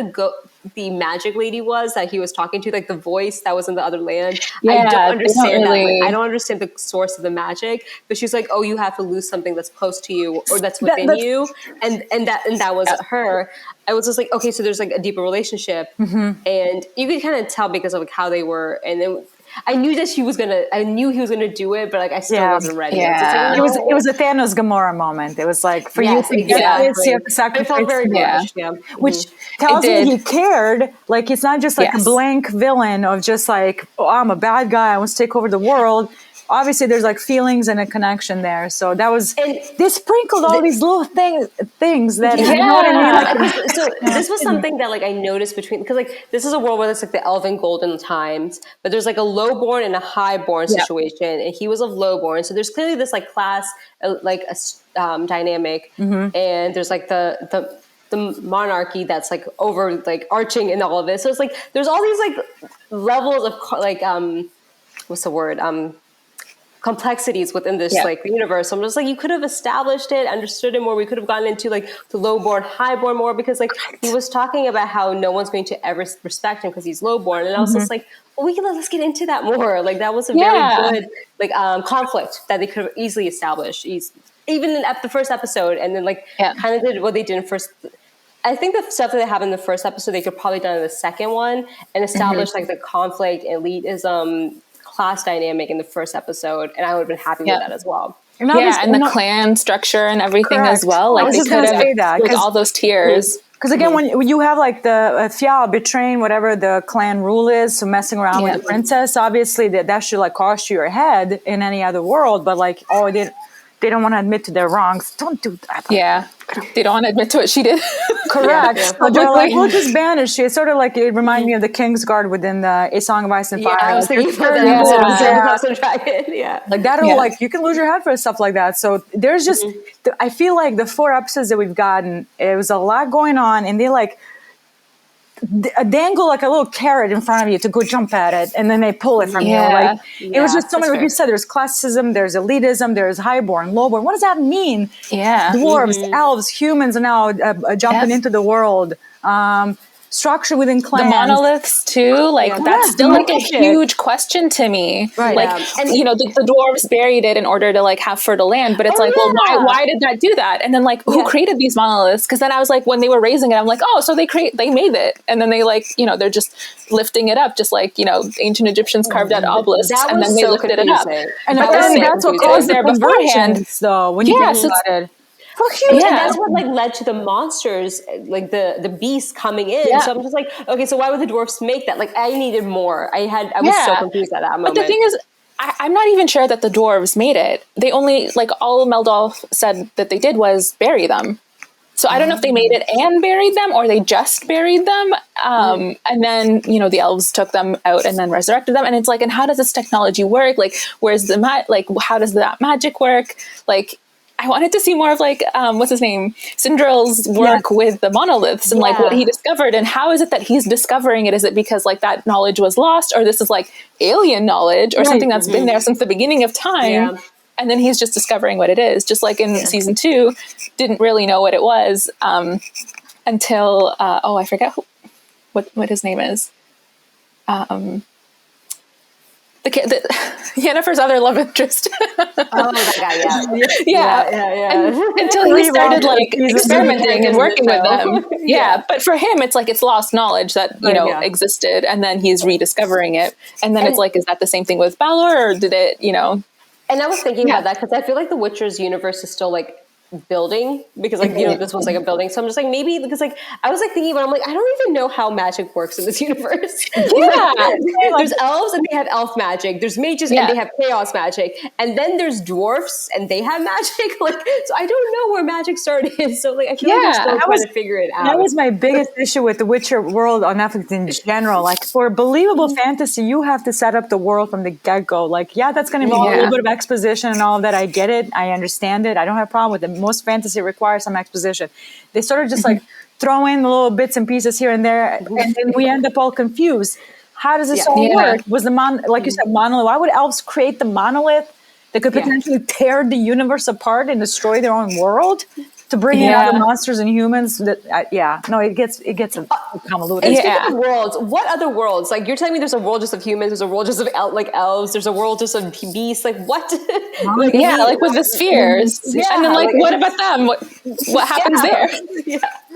the magic lady was that he was talking to, like the voice that was in the other land. I don't understand that. Like, I don't understand the source of the magic, but she's like, oh, you have to lose something that's close to you or that's within you, and that was her. I was just like, okay, so there's like a deeper relationship, and you could kind of tell because of like how they were, and then I knew he was gonna do it, but like I still wasn't ready. Yeah. It was a Thanos Gamora moment. It was like for you to get this, you have to sacrifice. It felt very rushed, which tells me he cared. Like it's not just like a blank villain of just like, oh, I'm a bad guy, I want to take over the world. Obviously there's like feelings and a connection there. So that was, they sprinkled all these little things that, you know what I mean? Like, this was something that like I noticed because like this is a world where it's like the elven golden times, but there's like a lowborn and a highborn situation, and he was of lowborn. So there's clearly this like class, like a dynamic, and there's like the monarchy that's like over like arching in all of this. So it's like, there's all these like levels of like, what's the word? Complexities within this like universe. So I'm just like, you could have established it, understood it more. We could have gotten into like the lowborn, highborn more, because like he was talking about how no one's going to ever respect him because he's lowborn, and I was just like, well, let's get into that more. Like that was a very good like conflict that they could have easily established, even at the first episode, and then like kind of did what they did in first. I think the stuff that they have in the first episode, they could probably done in the second one and establish like the conflict, elitism, class dynamic in the first episode, and I would have been happy with that as well. And the clan structure and everything as well. Like they could have with all those tiers. Because again, when you have like the Fial betraying whatever the clan rule is, so messing around with the princess, obviously that should like cost you your head in any other world. But like, they don't want to admit to their wrongs. Don't do that. Yeah. They don't want to admit to what she did. Correct. So they're like, we'll just banish you. It's sort of like, it reminded me of the Kingsguard within the A Song of Ice and Fire. I was thinking about that. Like that'll like, you can lose your head for stuff like that. So there's just, I feel like the 4 episodes that we've gotten, it was a lot going on, and they like, dangle like a little carrot in front of you to go jump at it, and then they pull it from you. Like it was just so many, like you said, there's classism, there's elitism, there's highborn, lowborn. What does that mean? Dwarves, elves, humans are now jumping into the world. Structure within clans. The monoliths too, like that's still like a huge question to me. Right. Like, and you know, the dwarves buried it in order to like have fertile land, but it's well, why did that do that? And then like, who created these monoliths? Because then I was like, when they were raising it, I'm like, oh, so they made it, and then they like, you know, they're just lifting it up, just like, you know, ancient Egyptians carved out obelisks, and then they lifted it up. And that's what caused there beforehand, though. When you think about it. And that's what like led to the monsters, like the beasts coming in. So I'm just like, okay, so why would the dwarfs make that? Like I needed more. I was so confused at that moment. But the thing is, I'm not even sure that the dwarves made it. They only, like, all Meldolf said that they did was bury them. So I don't know if they made it and buried them, or they just buried them. And then, you know, the elves took them out and then resurrected them. And it's like, and how does this technology work? Like, where's the how does that magic work? Like, I wanted to see more of like, what's his name? Sindril's work with the monoliths and like what he discovered, and how is it that he's discovering it? Is it because like that knowledge was lost, or this is like alien knowledge or something that's been there since the beginning of time? And then he's just discovering what it is. Just like in season 2, didn't really know what it was until, I forget what his name is. The Yennefer's other love interest. Oh, that guy, yeah. And until he started like experimenting and working with them. Yeah. But for him, it's like it's lost knowledge that, existed. And then he's rediscovering it. And then it's like, is that the same thing with Balor, or did it, And I was thinking about that because I feel like the Witcher's universe is still like building, because like this was like a building, so I'm just like, maybe because like I was like thinking about, I'm like, I don't even know how magic works in this universe. There's elves and they have elf magic, there's mages and they have chaos magic, and then there's dwarfs and they have magic, like, so I don't know where magic started. So like I feel like they're still trying to figure it out. That was my biggest issue with the Witcher world on Netflix in general. Like, for believable fantasy, you have to set up the world from the get-go. Like, that's going to involve a little bit of exposition and all of that. I get it, I understand it, I don't have a problem with it. Most fantasy requires some exposition. They sort of just like throw in little bits and pieces here and there, and then we end up all confused. How does this all work? Was the like you said, monolith? Why would elves create the monolith that could potentially tear the universe apart and destroy their own world to bring in other monsters and humans? That it gets convoluted. And speaking of worlds, what other worlds? Like, you're telling me there's a world just of humans, there's a world just of elves, there's a world just of beasts. Like, what? Like with the spheres. And then like what about them? What happens there?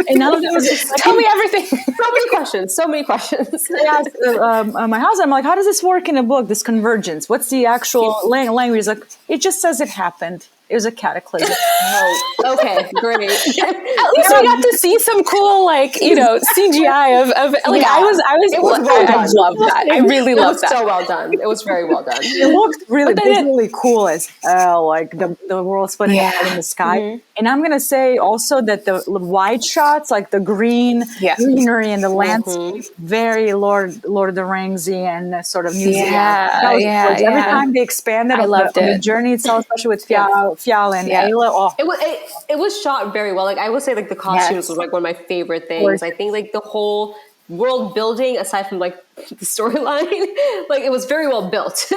And none of that was just tell me everything. So many questions. I asked my husband, I'm like, how does this work in a book, this convergence? What's the actual language? He's like, it just says it happened. It was a cataclysm. Okay, great. At least I got to see some cool, like, CGI of like, I love that. I really love that. So well done. It was very well done. It looked really cool as hell, like the world splitting out in the sky. And I'm going to say also that the wide shots, like the greenery and the landscape, very Lord of the Ringsy and sort of New Zealand. That was gorgeous. Every time they expanded on the journey itself, especially with Fjall and Ayla. It was shot very well. Like, I would say like the costumes was like one of my favorite things. I think like the whole world building, aside from like the storyline, like it was very well built.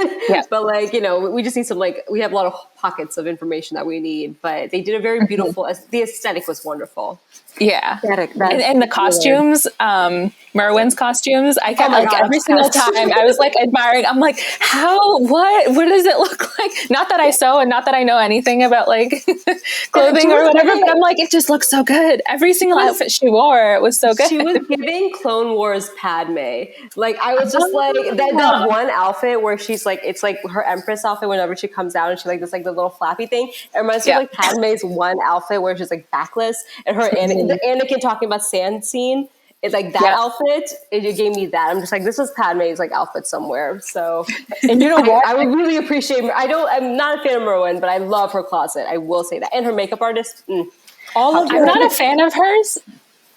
But like, we just need some, like, we have a lot of pockets of information that we need, but they did a very beautiful, the aesthetic was wonderful. And the costumes, Merwin's costumes, I kept every single time I was like admiring. I'm like, what does it look like? Not that I sew and not that I know anything about like clothing or whatever, but I'm like, it just looks so good. Every single outfit she wore, it was so good. She was giving Clone Wars Padme. Like, I was just like, that one outfit where she's like, it's like her Empress outfit whenever she comes out and she like this like the little flappy thing. It reminds me of like Padme's one outfit where she's like backless, and her the Anakin talking about sand scene. It's like that outfit. It gave me that. I'm just like, this is Padme's like outfit somewhere. So, and you know what? I would really appreciate. I'm not a fan of Merwin, but I love her closet. I will say that, and her makeup artist. I'm not a fan of hers.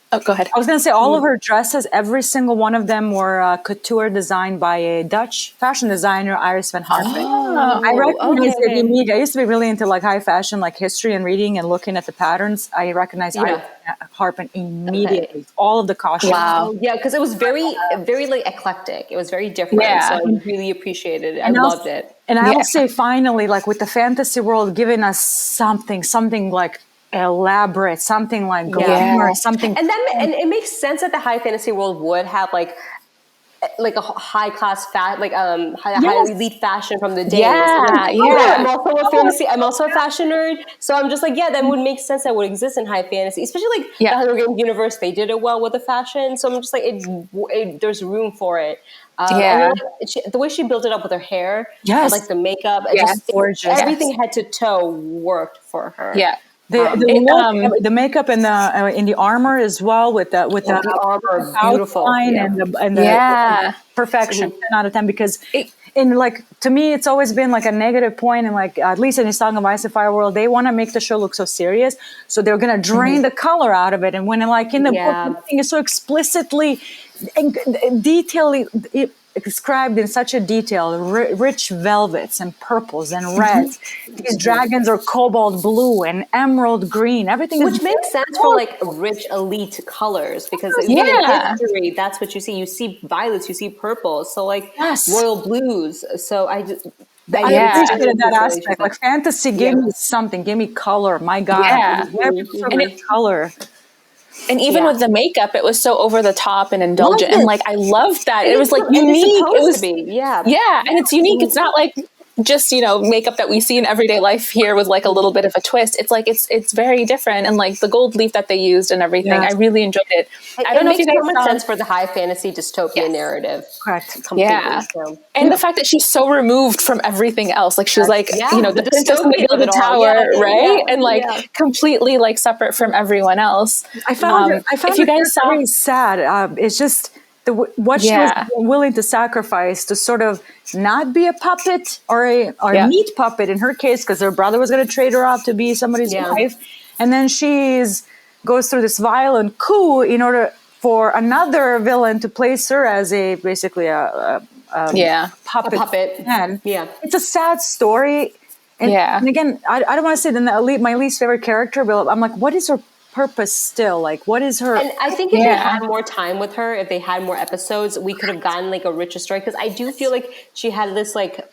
Oh, go ahead. I was going to say all of her dresses, every single one of them were couture designed by a Dutch fashion designer, Iris van Harpen. I recognize it immediately. I used to be really into like high fashion, like history and reading and looking at the patterns. I recognized Iris van Harpen immediately. All of the costumes. Wow. Yeah, because it was very, very like eclectic. It was very different. So I really appreciated it. I loved it. And I will say finally, like with the fantasy world giving us something like elaborate, something like glamour, something, and it makes sense that the high fantasy world would have like a high class high elite fashion from the days. I'm also a fantasy. I'm also a fashion nerd, so I'm just like, that would make sense that would exist in high fantasy, especially like the Hunger Games universe. They did it well with the fashion, so I'm just like, there's room for it. And the way she built it up with her hair, and like the makeup, gorgeous. Everything head to toe worked for her. The makeup and in the armor as well, with the armor, beautiful and the perfection. 10 out of 10, because to me it's always been like a negative point, and like at least in the Song of Ice and Fire world, they want to make the show look so serious, so they're going to drain the color out of it. And when like in the book, everything is so explicitly and detailedly described in such a detail, rich velvets and purples and reds. These dragons are cobalt blue and emerald green. Everything which makes sense for like rich elite colors, because in history, that's what you see. You see violets, you see purples, so like royal blues. So I appreciated that aspect. Like fantasy, give me something, give me color. My God, color. And even with the makeup, it was so over the top and indulgent. And like, I loved that. It was like And unique. it's It was, supposed to be, yeah. yeah. And it's unique. It's not like just, you know, makeup that we see in everyday life here with like a little bit of a twist. It's like, it's very different. And like the gold leaf that they used and everything, I really enjoyed it. I don't know if you guys makes so much sense for the high fantasy dystopian narrative. Correct. Completely, yeah. so. And the fact that she's so removed from everything else, like she's like, you know, the princess in the dystopia of Gilded it all. Tower, Yeah, right? yeah, And like completely like separate from everyone else. I found if you guys saw, very sad. It's just what she was willing to sacrifice to sort of not be a puppet or a meat puppet in her case, because her brother was going to trade her off to be somebody's wife, and then goes through this violent coup in order for another villain to place her as basically a puppet. And it's a sad story. And again, I don't want to say my least favorite character, but I'm like, what is her purpose still? Like, what is her? And I think if they had more time with her, if they had more episodes, we could have gotten like a richer story. Because I do feel like she had this like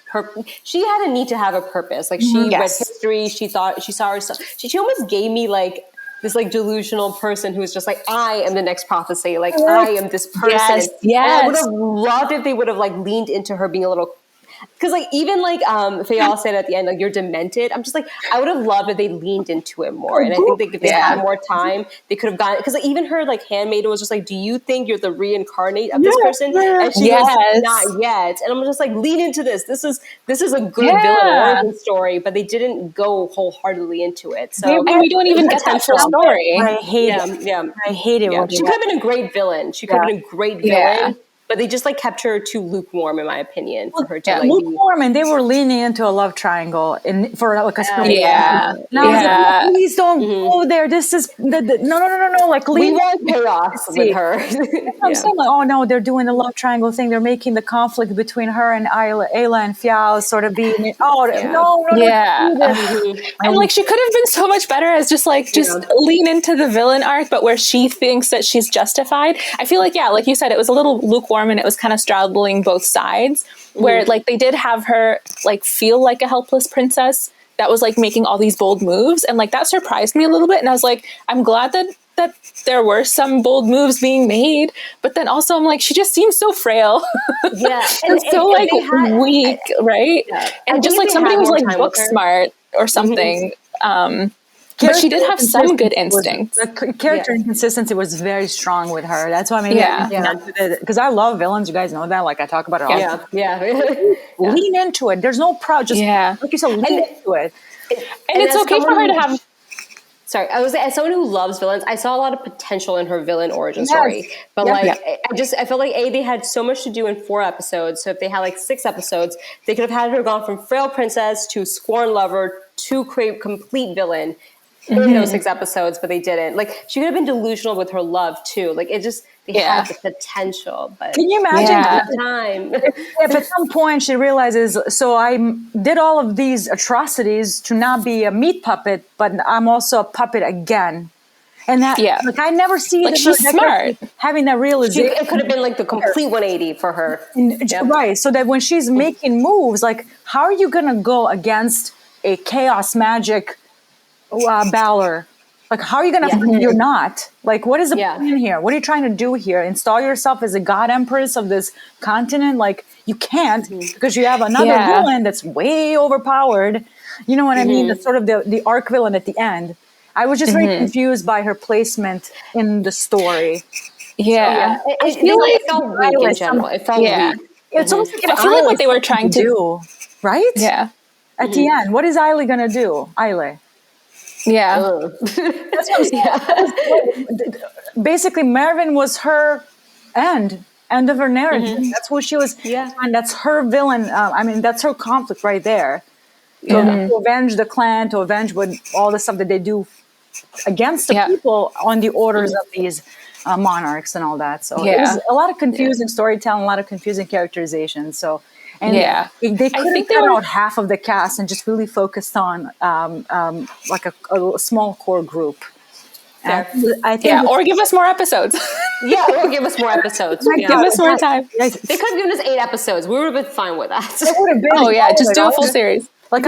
she had a need to have a purpose. Like she read history, she thought she saw herself. She almost gave me like this like delusional person who's just like, I am the next prophecy. Like I am this person. Yes. I would have loved if they would have like leaned into her being a little. Because like even like Fayal said at the end, like you're demented. I'm just like, I would have loved if they leaned into it more. And I think if they had more time, they could have gotten. Because like, even her like handmaiden was just like, do you think you're the reincarnate of this person? And she goes, not yet. And I'm just like, lean into this. This is a good villain origin story, but they didn't go wholeheartedly into it. So and we don't even get that full story. I hate it. I hate it. Yeah. She could have been a great villain. She could have been a great villain. But they just like kept her too lukewarm, in my opinion, for her to like lukewarm, and they were leaning into a love triangle for like a spin. Like, please don't go there. This is no. Like we want chaos with her. I'm saying like, oh no, they're doing the love triangle thing. They're making the conflict between her and Ayla and Fial sort of being no. And like she could have been so much better as just lean into the villain arc, but where she thinks that she's justified. I feel like like you said, it was a little lukewarm. And it was kind of straddling both sides where like they did have her like feel like a helpless princess that was like making all these bold moves. And like that surprised me a little bit. And I was like, I'm glad that there were some bold moves being made. But then also I'm like, she just seems so frail. And so like weak, right? And just like somebody was like book smart or something. But she did have some good instincts. The character inconsistency was very strong with her. That's why maybe because I love villains. You guys know that. Like I talk about it all. Lean into it. There's no just like you said, lean into it. And it's okay for her to have. Sorry, I was as someone who loves villains, I saw a lot of potential in her villain origin story. But I felt like they had so much to do in 4 episodes. So if they had like 6 episodes, they could have had her gone from frail princess to scorn lover to complete villain. In those 6 episodes, but they didn't. Like she could have been delusional with her love too. Like it just they had the potential. But can you imagine time? If at some point she realizes, so I did all of these atrocities to not be a meat puppet, but I'm also a puppet again. And that, like I never see like she's smart having that realization. It could have been like the complete 180 for her, right? So that when she's making moves, like how are you going to go against a chaos magic? Balor, like how are you gonna you're not like what is the plan here? What are you trying to do here? Install yourself as a god empress of this continent? Like you can't because you have another villain that's way overpowered. You know what I mean? That's sort of the arc villain at the end. I was just very confused by her placement in the story. I feel like it felt weak in general. It felt weak. It's almost like I feel like what they were trying to do, right? At the end, what is Ailey gonna do? Ailey. That's what I'm saying. Basically, Mervyn was her end of her narrative. That's what she was, and that's her villain. That's her conflict right there. To avenge the clan, to avenge all the stuff that they do against the people on the orders of these monarchs and all that. So it was a lot of confusing storytelling, a lot of confusing characterization. So. And they could have cut out half of the cast and just really focused on like a small core group. I think or give us more episodes. Or give us more episodes. Give us more time. They could have given us 8 episodes. We would have been fine with that. It would have been. Just do a full series. Like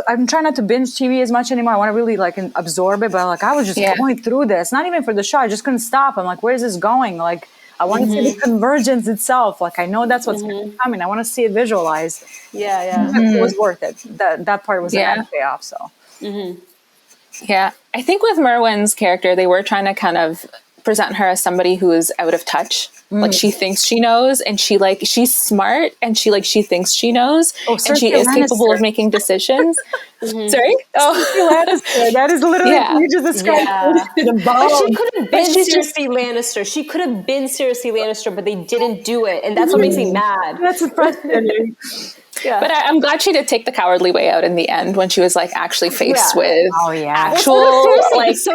I'm trying not to binge TV as much anymore. I want to really like absorb it, but like I was just going through this, not even for the show. I just couldn't stop. I'm like, where's this going? Like I want to see the convergence itself. Like I know that's what's coming. I want to see it visualized. Yeah. It was worth it. That part was a nice payoff. So yeah, I think with Merwin's character, they were trying to kind of present her as somebody who is out of touch. Like she thinks she knows, and she's smart, and she thinks she knows, and she is capable of making decisions. Sorry? Lannister. That is literally you just described the But she could have been Cersei Lannister. She could have been Cersei Lannister, but they didn't do it, and that's what makes me mad. That's frustrating. But I'm glad she did take the cowardly way out in the end when she was like actually faced with actual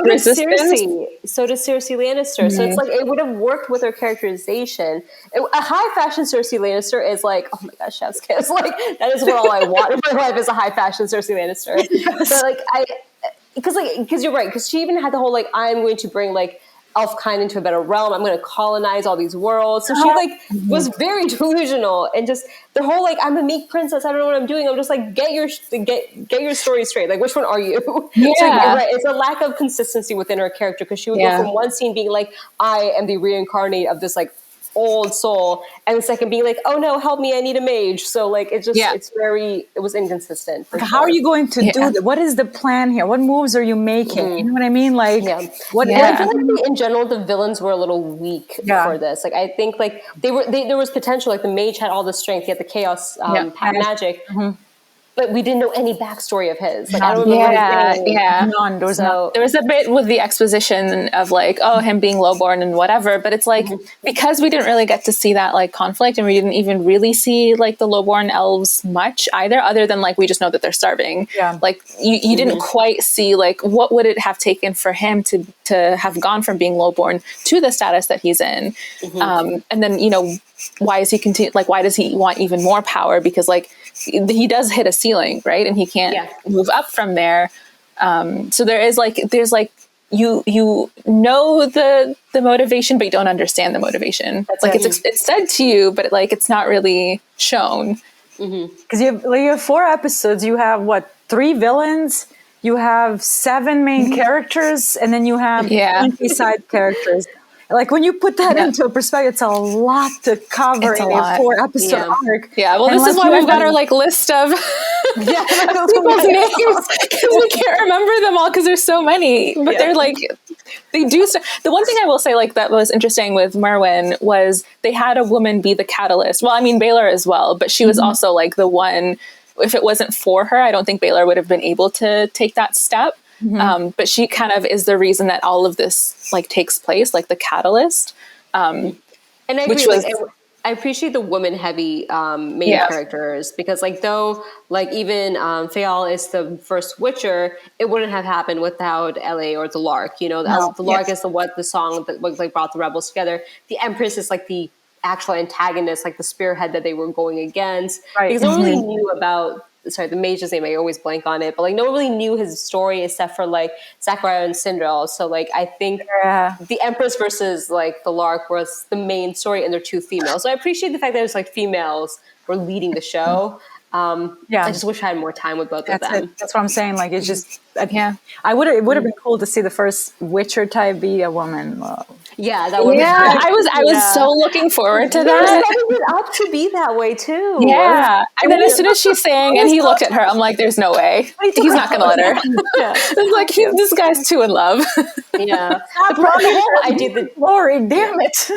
resistance. So does Cersei Lannister. So it's like it would have worked with her characterization. A high fashion Cersei Lannister is like, oh my gosh, chef's kiss. Like that is what all I want in my life is a high fashion Cersei Lannister. So like because you're right, because she even had the whole like I'm going to bring like elf kind into a better realm. I'm going to colonize all these worlds. So she like was very delusional and just the whole like I'm a meek princess. I don't know what I'm doing. I'm just like get your story straight. Like which one are you? Yeah, so, you're right. It's a lack of consistency within her character because she would go from one scene being like I am the reincarnate of this like old soul, and the second being like, oh no, help me, I need a mage. So like it just it was inconsistent. How are you going to do that? What is the plan here? What moves are you making? You know what I mean? Like I feel like in general the villains were a little weak for this. Like I think like there was potential. Like the mage had all the strength, he had the chaos magic. But we didn't know any backstory of his. Like, I don't remember none. There was a bit with the exposition of like, him being lowborn and whatever. But it's like, because we didn't really get to see that like conflict, and we didn't even really see like the lowborn elves much either, other than like, we just know that they're starving. Yeah. Like you didn't quite see like, what would it have taken for him to have gone from being lowborn to the status that he's in? And then, why is he why does he want even more power? Because like, he does hit a ceiling, right? And he can't move up from there. So there's you know the motivation, but you don't understand the motivation. That's like it's said to you, but it's not really shown. Because you have 4 episodes. You have 3 villains. You have 7 main characters, and then you have 20 side characters. Like when you put that into perspective, it's a lot to cover in a 4 episode arc. Yeah, well, this is why we've got our list of people's names, because we can't remember them all because there's so many. But they're like, they do. The one thing I will say, like that was interesting with Merwin was they had a woman be the catalyst. Well, I mean Baylor as well, but she was also like the one. If it wasn't for her, I don't think Baylor would have been able to take that step. But she kind of is the reason that all of this like takes place, like the catalyst. And I agree. I appreciate the woman heavy main characters because like though like even Fayal is the first Witcher, it wouldn't have happened without Ellie or the Lark. The Lark is the song that like brought the rebels together. The Empress is like the actual antagonist, like the spearhead that they were going against. Right. Because no one really knew about. Sorry, the mage's name, I always blank on it, but like no one really knew his story except for like Zachariah and Sindel. So like I think the Empress versus like the Lark was the main story, and they're 2 females. So I appreciate the fact that there's like females were leading the show. I just wish I had more time with both of them. That's what I'm saying. Like it's just it would have been cool to see the first Witcher type be a woman. Yeah, that would. Yeah, I was so looking forward to that. It was up to be that way too. Yeah, and then as soon as she sang and he looked at her, I'm like, "There's no way he's not going to let her." It's like this guy's too in love. Yeah, I did the glory. Damn it.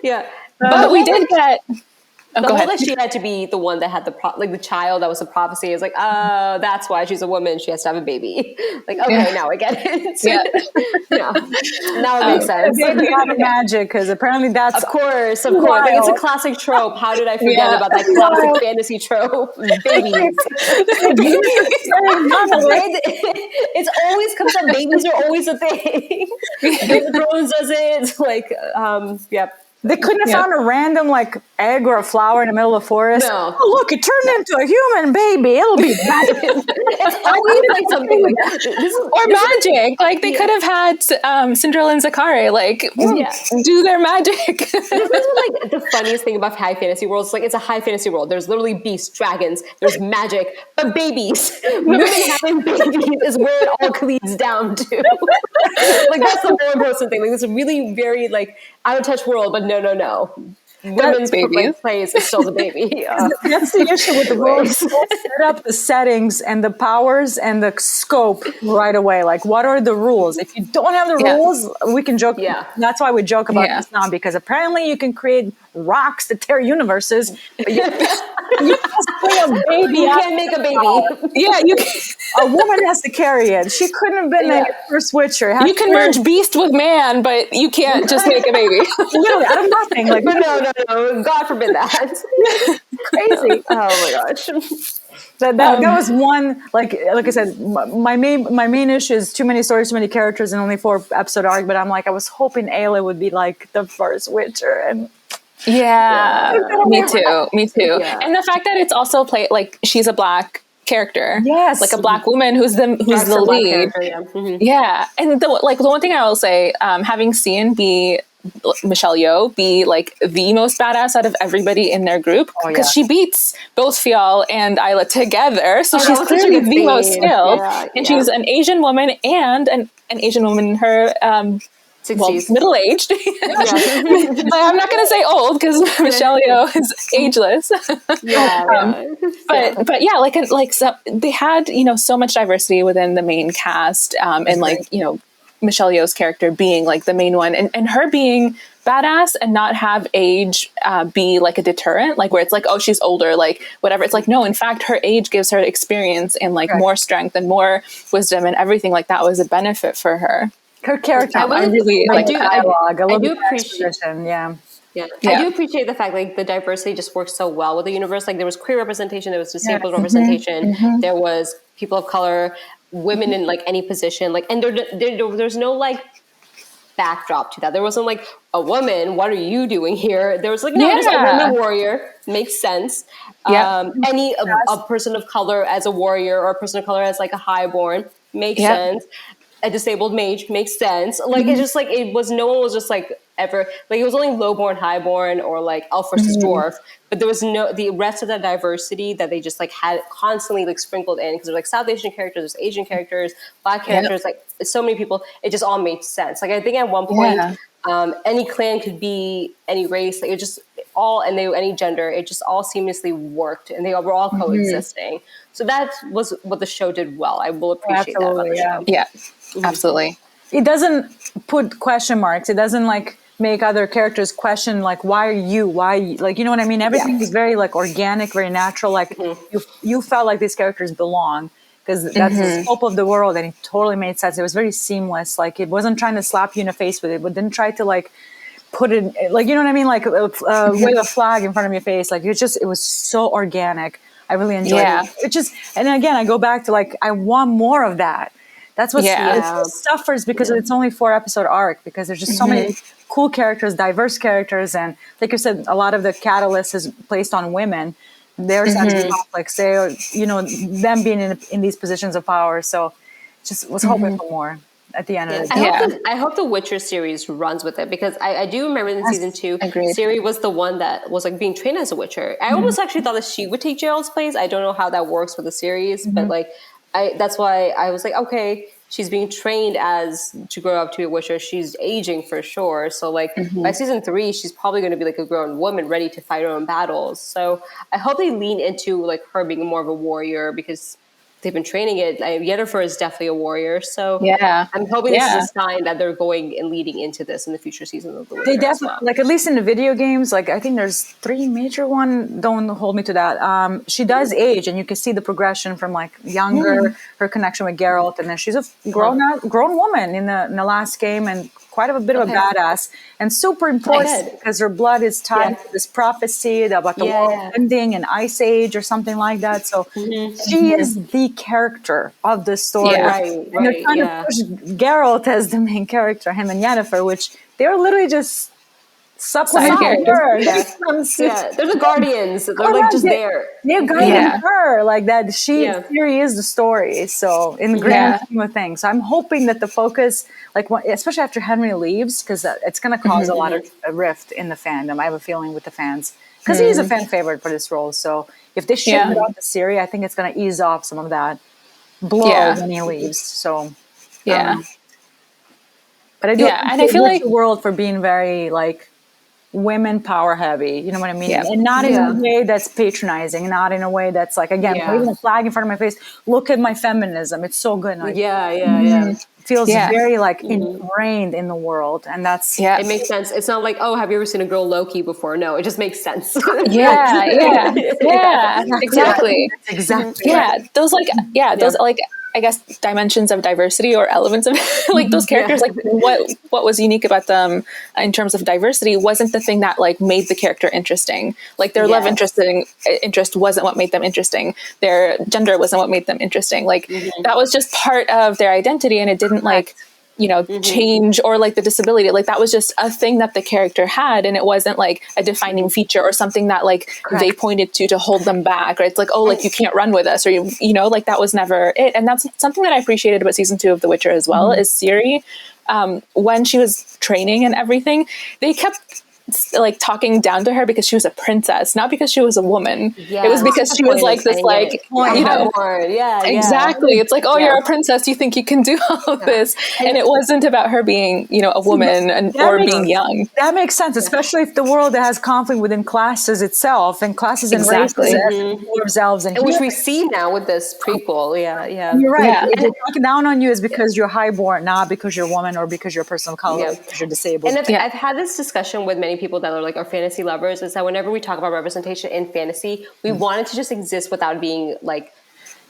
Yeah, but we did get. The whole that she had to be the one that had the child that was the prophecy is like, oh, that's why she's a woman. She has to have a baby. Like, okay, now I get it. Now it makes sense. Baby out of magic, because apparently that's of course. Like it's a classic trope. How did I forget about that classic fantasy trope? Babies. It's always comes up. Babies are always a thing. Game of Thrones does it. Like, They couldn't have found a random like egg or a flower in the middle of the forest. No. Oh, look, it turned into a human baby. It'll be magic. It's always like something like or magic. Like they could have had Cinderella and Zakari do their magic. This is like the funniest thing about high fantasy worlds. Like it's a high fantasy world. There's literally beasts, dragons, there's magic, but babies. Women having babies is where it all leads down to. Like that's the more important thing. Like it's a really very like out of touch world, but no. Women's place is still the baby. That's the issue with the rules. Set up the settings and the powers and the scope right away. Like, what are the rules? If you don't have the rules, we can joke. Yeah. That's why we joke about this now, because apparently you can create rocks that tear universes. But you can't a baby. You can't make a baby. Yeah, you can. A woman has to carry it. She couldn't have been a first Witcher. You can merge beast with man, but you can't just make a baby. Literally, out of nothing. Like, no, God forbid that. Crazy. Oh my gosh. That was one, like I said, my main issue is too many stories, too many characters, and only 4-episode arc. But I'm like, I was hoping Ayla would be like the first Witcher, and me too. Yeah. And the fact that it's also played like she's a Black character, like a Black woman who's the lead, And the one thing I will say, having seen Michelle Yeoh be like the most badass out of everybody in their group, because she beats both Fial and Ayla together, so she's clearly the most skilled, and she's an Asian woman and an Asian woman in her middle-aged. But I'm not going to say old because Michelle Yeoh is ageless. But yeah, so they had so much diversity within the main cast, and Michelle Yeoh's character being like the main one, and her being badass and not have age be like a deterrent, like where it's like, oh, she's older, like whatever. It's like, no, in fact, her age gives her experience and like more strength and more wisdom, and everything like that was a benefit for her. Her character, I really like dialogue. I do appreciate. I do appreciate the fact like the diversity just works so well with the universe. Like there was queer representation, there was disabled representation, there was people of color, women in like any position, like, and there's no like backdrop to that. There wasn't like a woman, what are you doing here? There was like just a woman warrior, makes sense. A person of color as a warrior, or a person of color as like a highborn, makes sense. A disabled mage makes sense. Like it's just like no one was just like ever like it was only lowborn, highborn, or like elf versus dwarf, but there was the rest of that diversity that they just like had constantly like sprinkled in, because there's like South Asian characters, there's Asian characters, Black characters, like so many people. It just all made sense. Like I think at one point, any clan could be any race, like it just all, and any gender, it just all seamlessly worked, and they were all coexisting. So that was what the show did well. I will appreciate that about the show. Yeah. Absolutely. It doesn't put question marks. It doesn't like make other characters question like, why are you? Why, like, you know what I mean? Everything is very like organic, very natural. Like you felt like these characters belong, because that's the scope of the world, and it totally made sense. It was very seamless. Like it wasn't trying to slap you in the face with it, but didn't try to like put it like, you know what I mean? Like wave a flag in front of your face. Like it was so organic. I really enjoyed it. It just, and again, I go back to like, I want more of that. That's what it suffers because it's only 4-episode arc, because there's just so many cool characters, diverse characters. And like you said, a lot of the catalyst is placed on women, their sense of conflicts, them being in these positions of power. So just was hoping for more at the end of the day. I hope the Witcher series runs with it, because I do remember in season 2, Ciri was the one that was like being trained as a Witcher. I almost actually thought that she would take Gerald's place. I don't know how that works with the series, but like, that's why I was like, okay, she's being trained to grow up to be a Witcher. She's aging for sure. So like by season 3, she's probably going to be like a grown woman ready to fight her own battles. So I hope they lean into like her being more of a warrior, because they've been training it. Yennefer is definitely a warrior. So I'm hoping this is a sign that they're going and leading into this in the future seasons of the Witcher. They definitely, like at least in the video games, like I think there's 3 major one. Don't hold me to that. She does age, and you can see the progression from like younger, her connection with Geralt, and then she's a grown woman in the last game, and quite a bit of a badass, and super important because her blood is tied to this prophecy about the world ending and Ice Age or something like that. So she is the character of the story. And they're trying to push Geralt as the main character, him and Yennefer, which they're literally just supplement characters. her. Yeah, they're the guardians. They're like just there. They're guiding her like that. Siri is the story. So in the grand scheme of things, I'm hoping that the focus, like especially after Henry leaves, because it's going to cause a lot of rift in the fandom. I have a feeling with the fans because he's a fan favorite for this role. So if they shift it out to Siri, I think it's going to ease off some of that blow when he leaves. So but I do and I feel like the world for being very like women power heavy, you know what I mean? And not in a way that's patronizing, not in a way that's like, again, waving a flag in front of my face. Look at my feminism. It's so good. Like, it feels very like ingrained in the world. And that's, it makes sense. It's not like, oh, have you ever seen a girl Loki before? No, it just makes sense. Exactly. Exactly. Yeah. Those like, those like, I guess dimensions of diversity or elements of like those characters, like what was unique about them in terms of diversity wasn't the thing that like made the character interesting. Like their love interest wasn't what made them interesting. Their gender wasn't what made them interesting. Like that was just part of their identity, and it didn't like, you know, change, or like the disability, like that was just a thing that the character had, and it wasn't like a defining feature or something that like they pointed to hold them back, or it's like, oh, like you can't run with us, or you know, like that was never it. And that's something that I appreciated about season 2 of The Witcher as well, is Ciri, when she was training and everything, they kept like talking down to her because she was a princess, not because she was a woman. It was because she was like this, like, you know, exactly. It's like, oh, you're a princess, you think you can do all of this, and it wasn't about her being, you know, a woman or being young. That makes sense, especially if the world has conflict within classes itself, and classes and races, dwarves, elves, and which we see now with this prequel. You're right. If they're talking down on you is because you're highborn, not because you're a woman or because you're a person of color, or because you're disabled. And I've had this discussion with many people that are like our fantasy lovers, is that whenever we talk about representation in fantasy, we want it to just exist without being like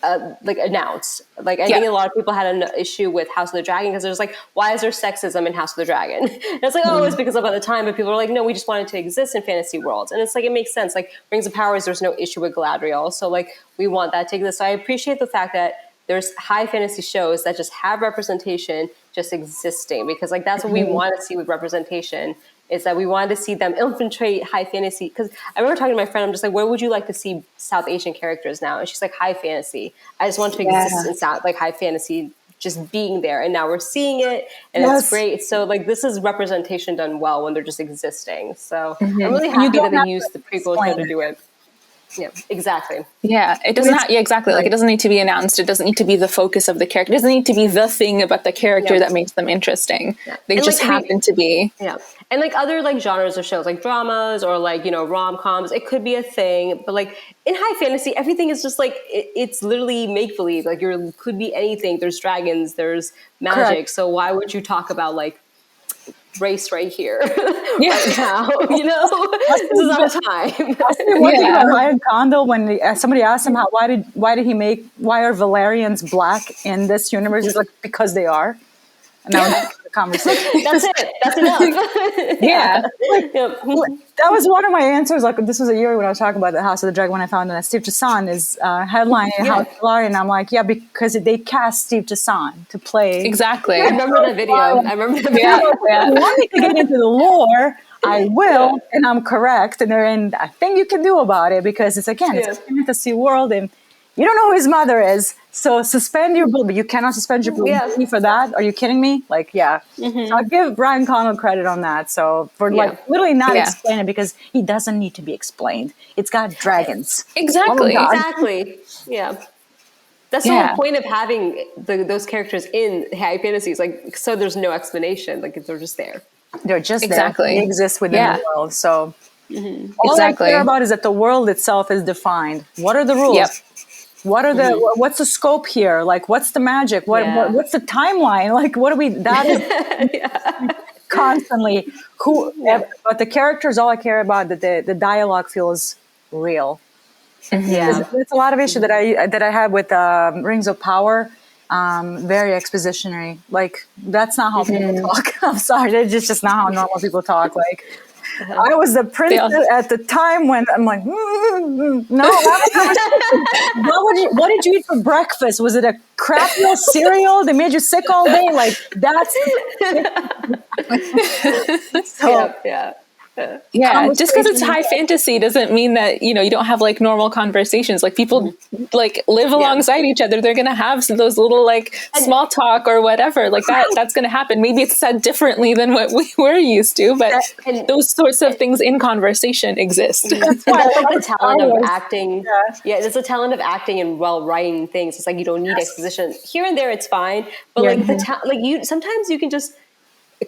announced. Like I think a lot of people had an issue with House of the Dragon because there's like, why is there sexism in House of the Dragon? And it's like, oh, it's because of at the time, but people are like, no, we just want it to exist in fantasy worlds. And it's like, it makes sense. Like Rings of Powers, there's no issue with Galadriel, so like we want that to exist. So I appreciate the fact that there's high fantasy shows that just have representation just existing, because like that's what we want to see with representation, is that we wanted to see them infiltrate high fantasy. Because I remember talking to my friend, I'm just like, where would you like to see South Asian characters now? And she's like, high fantasy. I just want to exist in South, like high fantasy, just being there. And now we're seeing it, and it's great. So like this is representation done well when they're just existing. So I'm really happy that they used the prequel show to do it. Yeah, exactly. Yeah, it doesn't have, exactly. Like it doesn't need to be announced. It doesn't need to be the focus of the character. It doesn't need to be the thing about the character that makes them interesting. They just like, happen to be. Yeah. And like other like genres of shows, like dramas or like, you know, rom-coms, it could be a thing. But like in high fantasy, everything is just like, it's literally make-believe. Like could be anything. There's dragons, there's magic. Correct. So why would you talk about like race right here right now, you know? This is our time. One thing about Ryan Condal, when somebody asked him why are Valerians black in this universe, he's like, because they are. And that was the conversation. That's it. That's enough. That was one of my answers. Like this was a year when I was talking about the House of the Dragon, when I found that Steve Chassan is headlining House of Valerian, and I'm like, because they cast Steve Chassan to play. Exactly. I remember that video. If you want me to get into the lore, I will, and I'm correct. And there ain't a thing you can do about it, because it's it's a fantasy world, and you don't know who his mother is. So suspend your belief. You cannot suspend your belief for that. Are you kidding me? Like, So I'll give Ryan Condal credit on that. So for like literally not explain it, because he doesn't need to be explained. It's got dragons. Exactly. Yeah. That's the whole point of having those characters in high fantasies. Like, so there's no explanation. Like they're just there. They're just there. They exist within the world. So all I care about is that the world itself is defined. What are the rules? What are what's the scope here? Like, what's the magic? What's the timeline? Like, what do we, that is constantly but the characters, all I care about, that the dialogue feels real. It's a lot of issue that I had with Rings of Power. Very expositionary. Like, that's not how people talk. I'm sorry. That's just not how normal people talk. Like, I was the princess at the time when I'm like, no. What did you eat for breakfast? Was it a crappy old cereal? They made you sick all day? Like, that's Yeah, just because it's high fantasy doesn't mean that, you don't have like normal conversations. Like people like live alongside each other. They're going to have those little like small talk or whatever like that's going to happen. Maybe it's said differently than what we were used to, but those sorts of things in conversation exist. That's like the talent of acting. Yeah, there's a talent of acting and writing things. It's like you don't need exposition. Here and there it's fine, but like sometimes you can just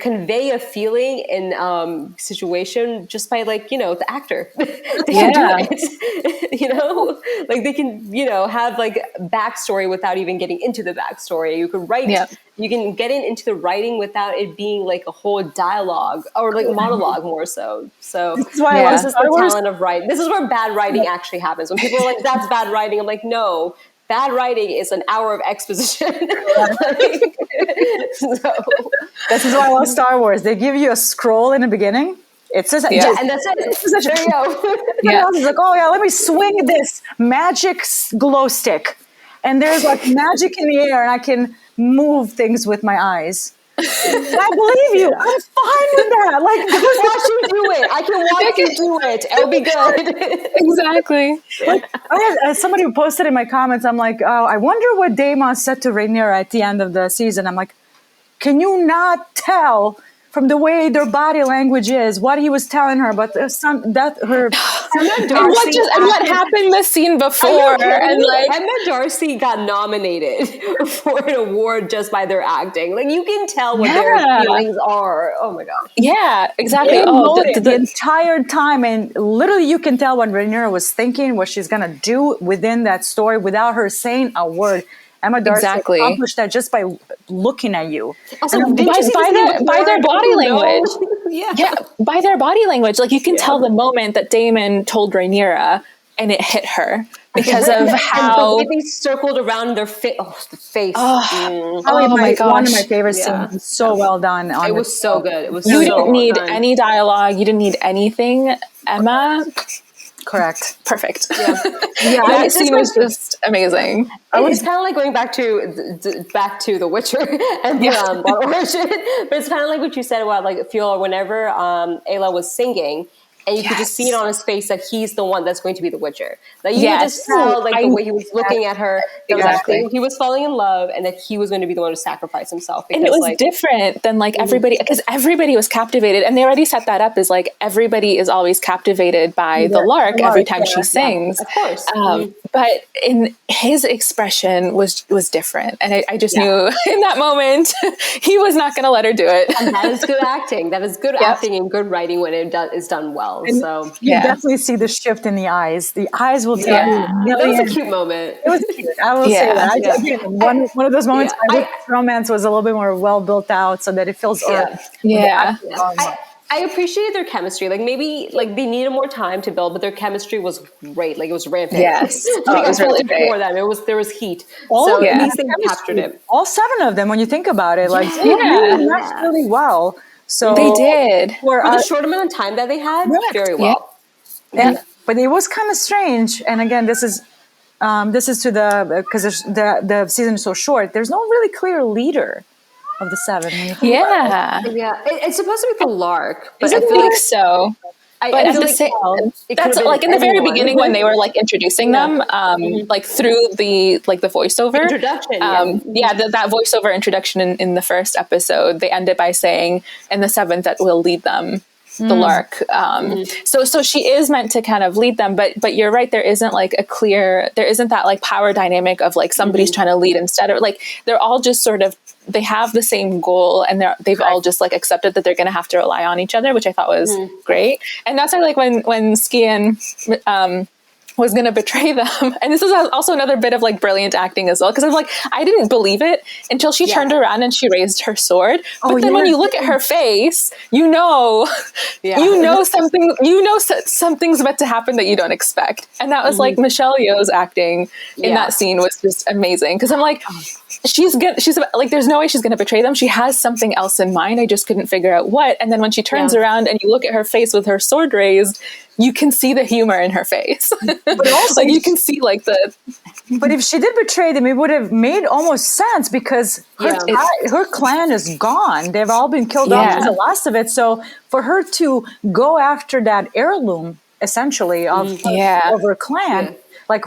convey a feeling in situation just by like the actor. They can do it. Like they can have like backstory without even getting into the backstory. You can write you can get into the writing without it being like a whole dialogue or like monologue more so this is why this is the talent of writing. This is where bad writing actually happens. When people are like, that's bad writing, I'm like, no, bad writing is an hour of exposition. This is why I love Star Wars. They give you a scroll in the beginning. It's just, and that's it. There you go. It's like, oh yeah, let me swing this magic glow stick, and there's like magic in the air, and I can move things with my eyes. I believe you. I'm fine with that. Like, watch you do it. I can watch you do it. It'll be good. Exactly. Like, I had somebody who posted in my comments. I'm like, oh, I wonder what Daemon said to Rhaenyra at the end of the season. I'm like, can you not tell from the way their body language is what he was telling her about her and what happened the scene before? And like Emma Darcy got nominated for an award just by their acting. Like you can tell what their feelings are. Oh my gosh. Yeah, exactly. The entire time, and literally you can tell when Rhaenyra was thinking what she's gonna do within that story without her saying a word. Emma Darcy accomplished that just by looking at you. Also, by their body language. By their body language. Like you can tell the moment that Daemon told Rhaenyra and it hit her because of how they circled around their face. Oh, the face. My gosh. One of my favorite scenes. So well done. It was so good. It was. You didn't need any dialogue. You didn't need anything, Emma. Correct. Perfect. Yeah. That scene was just amazing. It's kind of like going back to The Witcher and the origin, but it's kind of like what you said about like Fiora. Whenever Ayla was singing, and you could just see it on his face that he's the one that's going to be the Witcher. Like you could just tell like the way he was looking at her. Exactly. He was falling in love, and that he was going to be the one to sacrifice himself. Because, and it was different than like everybody, because everybody was captivated, and they already set that up as like everybody is always captivated by the lark every time she sings. Of course. But in his expression was different, and I just knew in that moment he was not going to let her do it. And that is good acting. That is good acting and good writing when it is done well. And so you definitely see the shift in the eyes. The eyes will tell you. That was a cute moment. It was cute. I will say that. One of those moments. I wish romance was a little bit more well built out, so that it feels. I appreciated their chemistry. Like maybe like they needed more time to build, but their chemistry was great. Like it was rampant. Yes, it was really great. For them, there was heat. At least they captured it. All 7 of them, when you think about it, like they matched really well. So they did for the short amount of time that they had, very well. But it was kind of strange. And again, this is to because the season is so short. There's no really clear leader of the 7. It's supposed to be the Lark, but I feel like so. But at the same, that's like in the very beginning when they were like introducing them, like through the voiceover introduction. That voiceover introduction in the first episode, they ended by saying, "In the 7th, that will lead them." The Lark. So she is meant to kind of lead them, but you're right. There isn't that like power dynamic of like somebody's trying to lead instead of like, they're all just sort of, they have the same goal and they've all just like accepted that they're going to have to rely on each other, which I thought was great. And that's why like when Skian, was going to betray them. And this is also another bit of like brilliant acting as well. Cause I'm like, I didn't believe it until she turned around and she raised her sword. But then when you look at her face, something's about to happen that you don't expect. And that was like Michelle Yeoh's acting in that scene was just amazing. Cause I'm like, she's like, there's no way she's going to betray them. She has something else in mind. I just couldn't figure out what. And then when she turns around and you look at her face with her sword raised, you can see the humor in her face. But also, like you can see like the. But if she did betray them, it would have made almost sense because her clan is gone. They've all been killed off as the last of it. So for her to go after that heirloom, essentially, of her clan, like,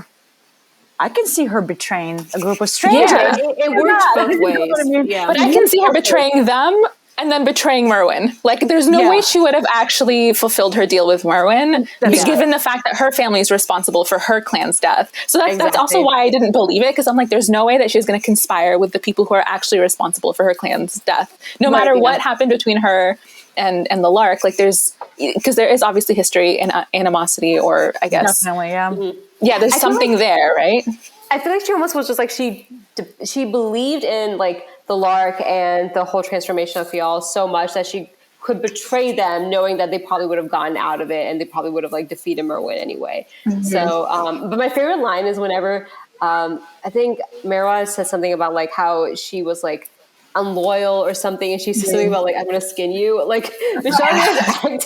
I can see her betraying a group of strangers. Yeah, it works both ways. I mean? Yeah. But I can see her betraying them and then betraying Merwin. Like, there's no way she would have actually fulfilled her deal with Merwin, given the fact that her family is responsible for her clan's death. So that's also why I didn't believe it, because I'm like, there's no way that she's going to conspire with the people who are actually responsible for her clan's death. No matter what happened between her and the Lark, like because there is obviously history and animosity, or I guess. Definitely, yeah. Yeah, there's something there, right? I feel like she almost was just like, she believed in like the Lark and the whole transformation of Fial so much that she could betray them, knowing that they probably would have gotten out of it and they probably would have like defeated Merwin anyway. So, but my favorite line is whenever I think Merwa says something about like how she was like unloyal or something, and she says something about like, I'm gonna skin you. Like Michelle Yeoh's acting.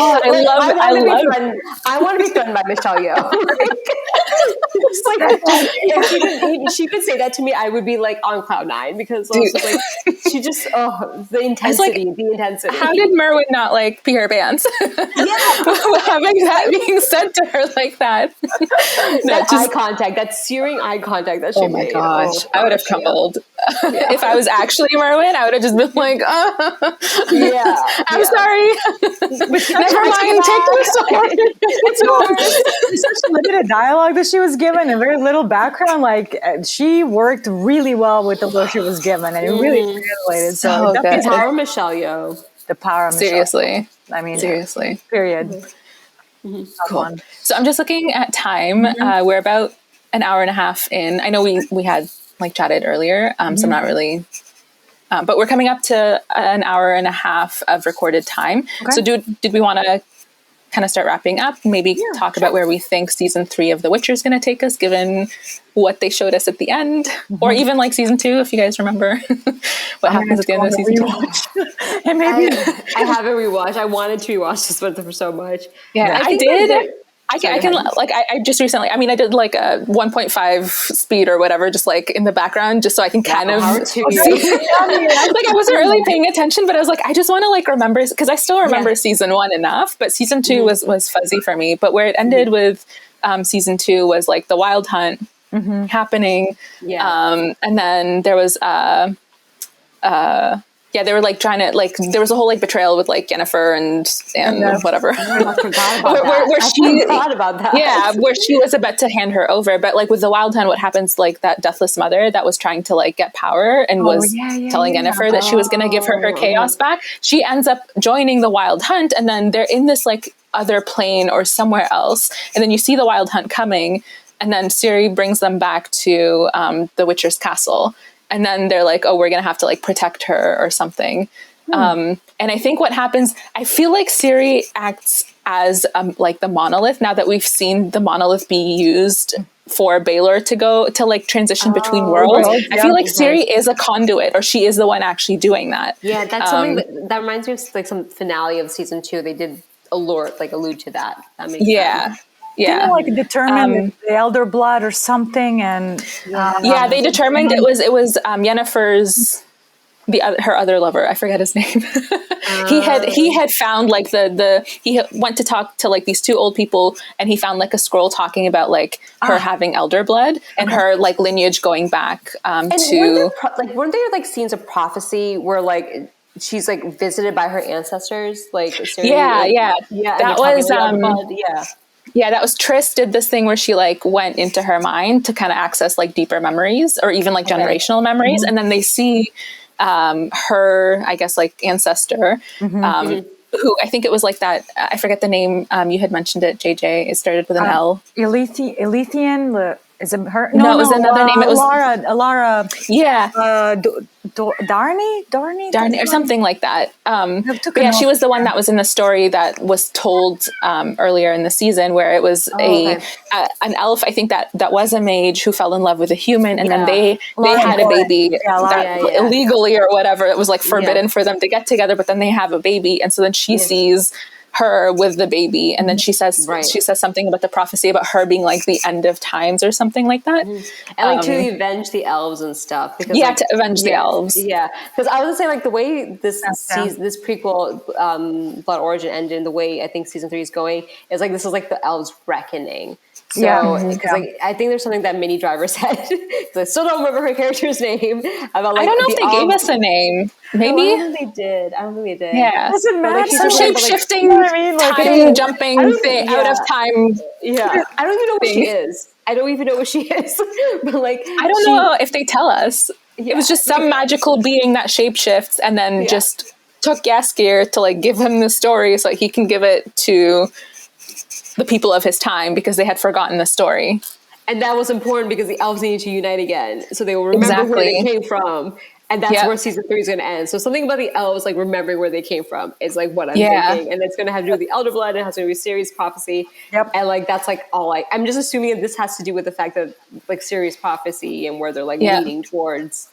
Oh, I want to be threatened by Michelle Yeoh. It's like, if she could say that to me, I would be like on cloud nine, because like she just the intensity. How did Merwin not like pee her pants? Having that being said to her like that. Eye contact, that searing eye contact that she made. Oh my gosh, I would have crumbled. If I was actually Merwin, I would have just been like, I'm sorry. Never mind, take the sword. It's such limited dialogue that she was given and very little background. Like, she worked really well with the little she was given, and it really translated. So the power of Michelle Yeoh. The power of seriously. I mean, seriously. Period. Cool. So I'm just looking at time. We're about an hour and a half in. I know we had like chatted earlier, so I'm not really. But we're coming up to an hour and a half of recorded time. Okay. So did we want to kind of start wrapping up? Maybe talk about where we think season 3 of The Witcher is going to take us, given what they showed us at the end, or even like season 2, if you guys remember what happens at the end of season 2. And maybe I haven't rewatched. I wanted to rewatch this one for so much. Yeah, I did. I can like I just recently. I mean, I did like a 1.5 speed or whatever, just like in the background, just so I can kind of. Like, I wasn't really paying attention, but I was like, I just want to like remember, because I still remember season 1 enough, but season 2 was fuzzy for me. But where it ended with season 2 was like the Wild Hunt happening, and then there was they were like trying to like, there was a whole like betrayal with like Yennefer and whatever. I forgot about that. Yeah, where she was about to hand her over, but like with the Wild Hunt, what happens, like that deathless mother that was trying to like get power and was telling Yennefer that she was going to give her chaos back. She ends up joining the Wild Hunt, and then they're in this like other plane or somewhere else, and then you see the Wild Hunt coming, and then Ciri brings them back to the Witcher's castle. And then they're like, oh, we're going to have to like protect her or something. And I think what happens, I feel like Ciri acts as like the monolith, now that we've seen the monolith be used for Baelor to go to like transition between worlds. I feel like Ciri is a conduit, or she is the one actually doing that. Yeah, that's something that reminds me of like some finale of season 2. They did allude to that. That makes sense. Yeah, like determine the elder blood or something, and they determined it was Yennefer's her other lover. I forget his name. He had found like he went to talk to like these 2 old people, and he found like a scroll talking about like her having elder blood and her like lineage going back to weren't there like scenes of prophecy where like she's like visited by her ancestors, like that was that was Triss did this thing where she like went into her mind to kind of access like deeper memories, or even like generational memories, and then they see her, I guess, like ancestor, who I think it was like that. I forget the name. You had mentioned it, JJ. It started with an L. Elithian. Is it her? No, it was another name. It was Alara. Yeah. Darnie, or something like that. She was the one that was in the story that was told earlier in the season, where it was an elf, I think that was a mage who fell in love with a human, and then they had a baby illegally or whatever. It was like forbidden for them to get together, but then they have a baby, and so then she sees her with the baby, and then she says something about the prophecy about her being like the end of times or something like that, and like to avenge the elves and stuff. Because, to avenge the elves. Yeah, because I was gonna say like the way this prequel Blood Origin ended, and the way I think season 3 is going is like this is like the elves' reckoning. So, because like I think there's something that Minnie Driver said. Because I still don't remember her character's name. About like I don't know if they gave us a name. Maybe I don't think they did. Yeah, doesn't matter. Some shape shifting, time jumping thing out of time. Yeah, I don't even know what she is. I don't even know what she is. But like, I don't know if they tell us. It was just some magical being that shapeshifts and then just took Jaskier to like give him the story so that he can give it to the people of his time because they had forgotten the story. And that was important because the elves needed to unite again. So they will remember where they came from. And that's where season 3 is going to end. So something about the elves, like remembering where they came from is like what I'm thinking. And it's going to have to do with the Elder Blood. It has to do with Sirius prophecy. And like, that's like all I'm just assuming that this has to do with the fact that like Sirius prophecy and where they're like leading towards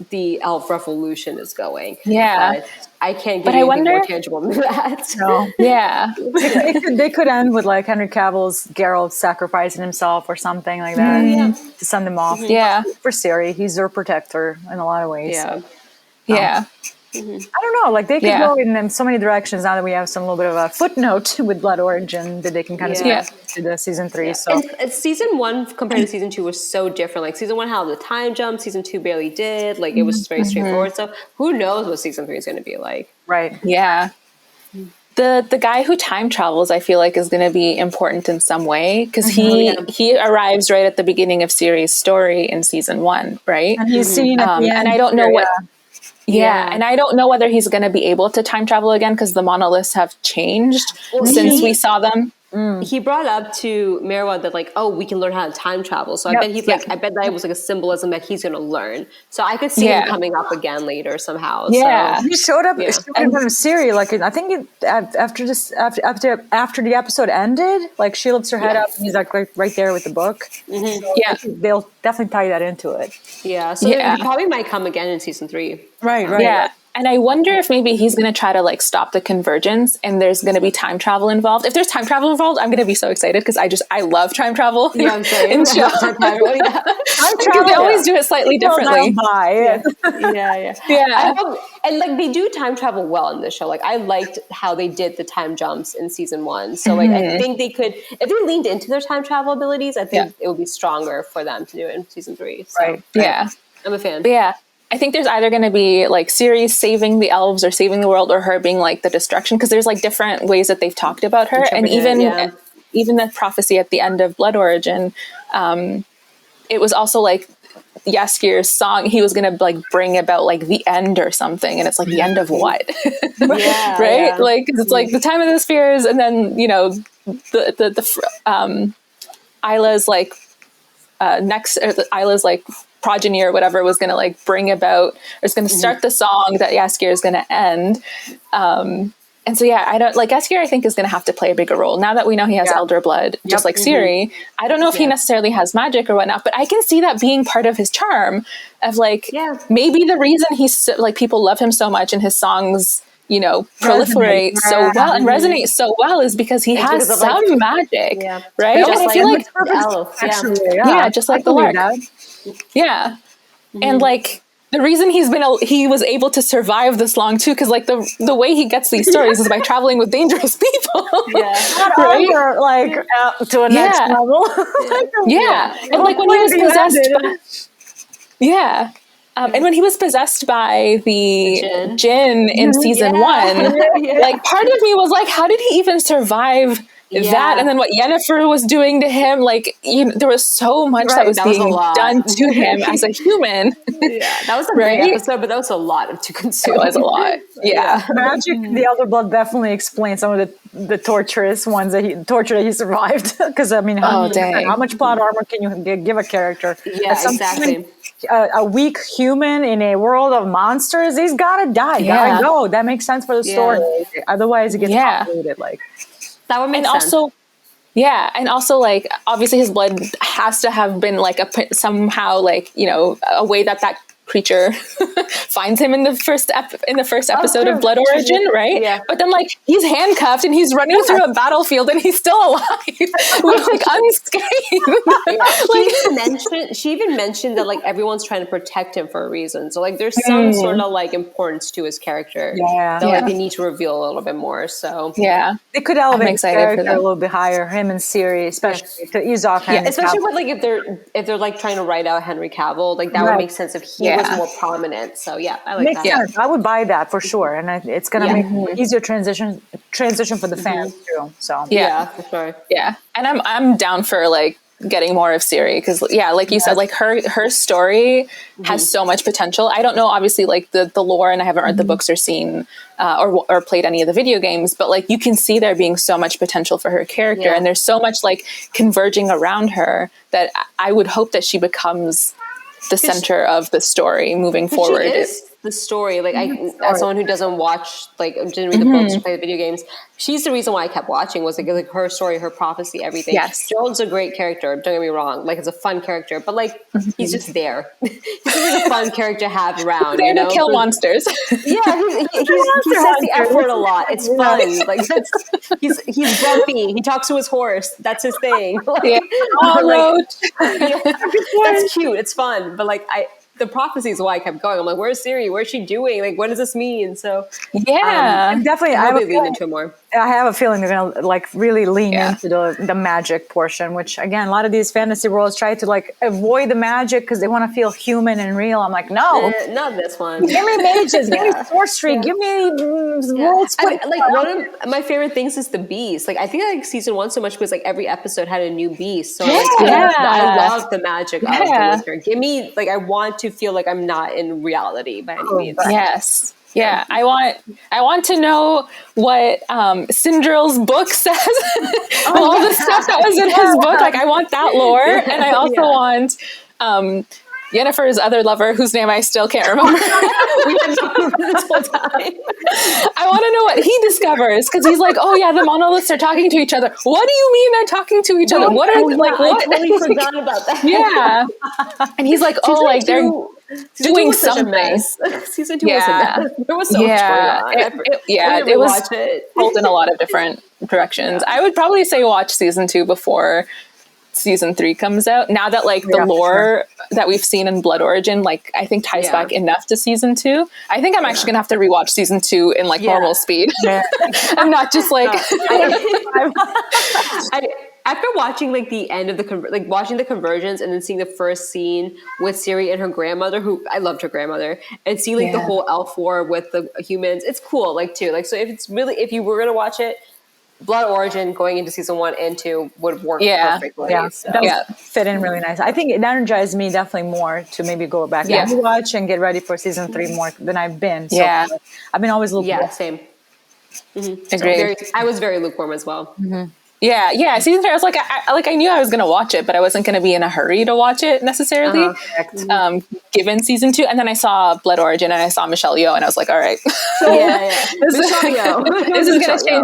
the elf revolution is going. But I can't give you anything more tangible than that. No. Yeah. they could end with like Henry Cavill's Geralt sacrificing himself or something like that to send him off. For Ciri, he's their protector in a lot of ways. I don't know. Like they could go in so many directions now that we have some little bit of a footnote with Blood Origin that they can kind of to the season 3. So and season 1 compared to season 2 was so different. Like season 1 had the time jump. Season 2 barely did. Like it was very straightforward. So who knows what season 3 is going to be like? Right. Yeah. The guy who time travels, I feel like, is going to be important in some way because he arrives right at the beginning of Ciri's story in season 1, right? And he's seen at the end. And I don't know what. And I don't know whether he's going to be able to time travel again because the monoliths have changed since we saw them. He brought up to Merwa that like, oh, we can learn how to time travel. So I bet he's like, I bet that was like a symbolism that he's going to learn. So I could see him coming up again later somehow. Yeah, so, he showed up in front of Ciri. Like I think after the episode ended, like she lifts her head up and he's like right there with the book. So they'll definitely tie that into it. Yeah, so he probably might come again in season 3. Right. Yeah. And I wonder if maybe he's going to try to like stop the convergence and there's going to be time travel involved. If there's time travel involved, I'm going to be so excited because I love time travel in shows. Time travel, Because they always do it slightly differently. And like they do time travel well in this show. Like I liked how they did the time jumps in season 1. So like I think they could, if they leaned into their time travel abilities, I think it would be stronger for them to do it in season 3. So, I'm a fan. But I think there's either going to be like Ciri saving the elves or saving the world or her being like the destruction because there's like different ways that they've talked about her. And even the prophecy at the end of Blood Origin, it was also like Jaskier's song, he was going to like bring about like the end or something. And it's like the end of what? Right? Like, cause it's like the time of the spheres. And then, you know, Isla's like Isla's like progeny or whatever was going to like bring about, or it's going to start the song that Jaskier is going to end. And so, I don't like Jaskier, I think is going to have to play a bigger role now that we know he has elder blood, just like Ciri. I don't know if he necessarily has magic or whatnot, but I can see that being part of his charm of like, maybe the reason he's like, people love him so much and his songs, you know, proliferate so well and resonate so well is because he has some magic, right? Just I feel like just like the lark. And like the reason he was able to survive this long too, because like the way he gets these stories is by traveling with dangerous people. Like to a next level. And like when he was possessed and when he was possessed by the Jinn in season 1, like part of me was like, how did he even survive that? And then what Yennefer was doing to him, like, you know, there was so much that was being done to him as a human. That was a great episode, but that was a lot to consume. It was a lot. Magic, the Elder Blood definitely explains some of the torturous ones torture that he survived. Because I mean, how much plot armor can you give a character? Exactly. A weak human in a world of monsters, he's gotta die. Gotta go. That makes sense for the story. Otherwise, it gets complicated. Like that would make sense. And also, like, obviously his blood has to have been like somehow like, you know, a way that creature finds him in the first episode of Blood Origin, right? Yeah. But then like he's handcuffed and he's running through a battlefield and he's still alive, with like unscathed. She even mentioned that like everyone's trying to protect him for a reason. So like there's some sort of like importance to his character that like they need to reveal a little bit more. So they could elevate his character a little bit higher, him and Siri, especially to ease off Henry especially Cavill. with like if they're like trying to write out Henry Cavill, like that would make sense if he was more prominent. So I like Makes that. sense. I would buy that for sure, and it's gonna make an easier transition for the fans too. So for sure. Yeah, and I'm down for like getting more of Siri, because like you said, like her story has so much potential. I don't know obviously like the lore, and I haven't read the books or seen or played any of the video games, but like you can see there being so much potential for her character, and there's so much like converging around her that I would hope that she becomes the center of the story moving forward. She is the story. Like as someone who doesn't watch, like didn't read the books or play the video games, she's the reason why I kept watching, was like her story, her prophecy, everything. Yes. Joel's a great character, don't get me wrong. Like it's a fun character, but like he's just there. He's like a fun character to have around. There to kill monsters. He says the F word a lot. It's fun. Like he's grumpy. He talks to his horse. That's his thing. Like, that's cute. It's fun. But like the prophecy is why I kept going. I'm like, where's Siri? Where's she doing? Like, what does this mean? So definitely, I will lean into it more. I have a feeling they're gonna like really lean into the magic portion, which again, a lot of these fantasy worlds try to like avoid the magic because they want to feel human and real. I'm like, no, not this one. Give me mages, give me sorcery, give me world split. Like one of my favorite things is the beast. Like I think I like season 1 so much because like every episode had a new beast. So I love the magic of the Witcher. Give me like I want to feel like I'm not in reality by any means. Yes. Yeah, I want to know what Sindril's book says. All the stuff that was in his book. Like I want that lore, and I also want Yennefer's other lover, whose name I still can't remember. We have known this whole time. I want to know what he discovers, because he's like, oh yeah, the monoliths are talking to each other. What do you mean they're talking to each other? What are like? What? I totally forgot about that. Yeah, and he's like, oh, like they're doing something. Season 2 was a mess. There was so much going on. It was pulled in a lot of different directions. I would probably say watch season 2 before season 3 comes out. Now that like the lore that we've seen in Blood Origin, like I think ties back enough to season 2. I think I'm actually gonna have to rewatch season 2 in like normal speed. I'm not just like after watching like the end of watching the convergence and then seeing the first scene with Ciri and her grandmother, who I loved her grandmother, and seeing like the whole elf war with the humans, it's cool. Like too, like so if you were gonna watch it, Blood Origin going into season 1 and 2 would work perfectly. That would fit in really nice. I think it energized me definitely more to maybe go back and watch and get ready for season 3 more than I've been. So I've been always looking. Same. Agreed. I was very lukewarm as well. Yeah. Season 3, I was like, I knew I was going to watch it, but I wasn't going to be in a hurry to watch it necessarily. Given season 2, and then I saw Blood Origin and I saw Michelle Yeoh, and I was like, all right, this is going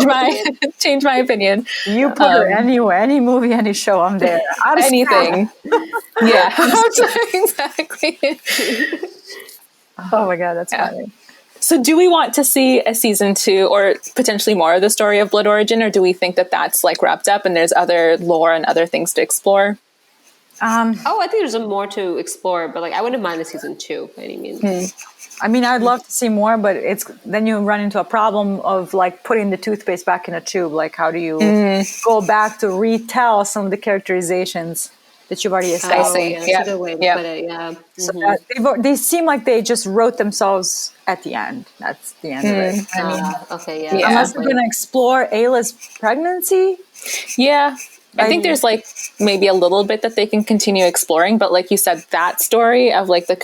to change my opinion. You put her anywhere, any movie, any show, I'm there. Anything. Exactly. Oh my god, that's funny. So do we want to see a season 2 or potentially more of the story of Blood Origin, or do we think that that's like wrapped up and there's other lore and other things to explore? I think there's more to explore, but like I wouldn't mind a season 2 by any means. I mean, I'd love to see more, but then you run into a problem of like putting the toothpaste back in a tube. Like, how do you go back to retell some of the characterizations that you've already established? That's a good way to put it. So that they seem like they just wrote themselves at the end. That's the end of it. I mean, unless they're going to explore Ayla's pregnancy. Yeah. I think there's like maybe a little bit that they can continue exploring, but like you said, that story of like the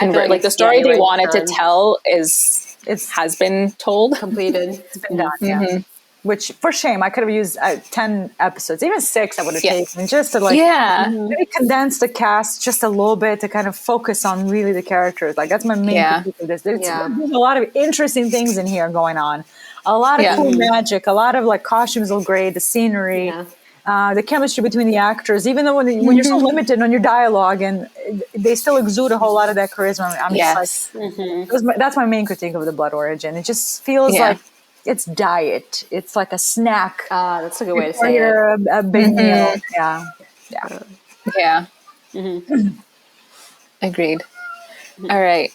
story they wanted to tell has been told, completed. It's been done. Which, for shame, I could have used 10 episodes, even 6 I would have taken, just to like maybe condense the cast just a little bit to kind of focus on really the characters. Like that's my main critique of this. There's a lot of interesting things in here going on. A lot of cool magic, a lot of like costumes look great, the scenery. the chemistry between the actors, even though when you're so limited on your dialogue, and they still exude a whole lot of that charisma. I'm just like, that's my main critique of the Blood Origin. It just feels like it's diet. It's like a snack. That's a good way to say it. A big meal. Yeah. Yeah. Agreed. All right.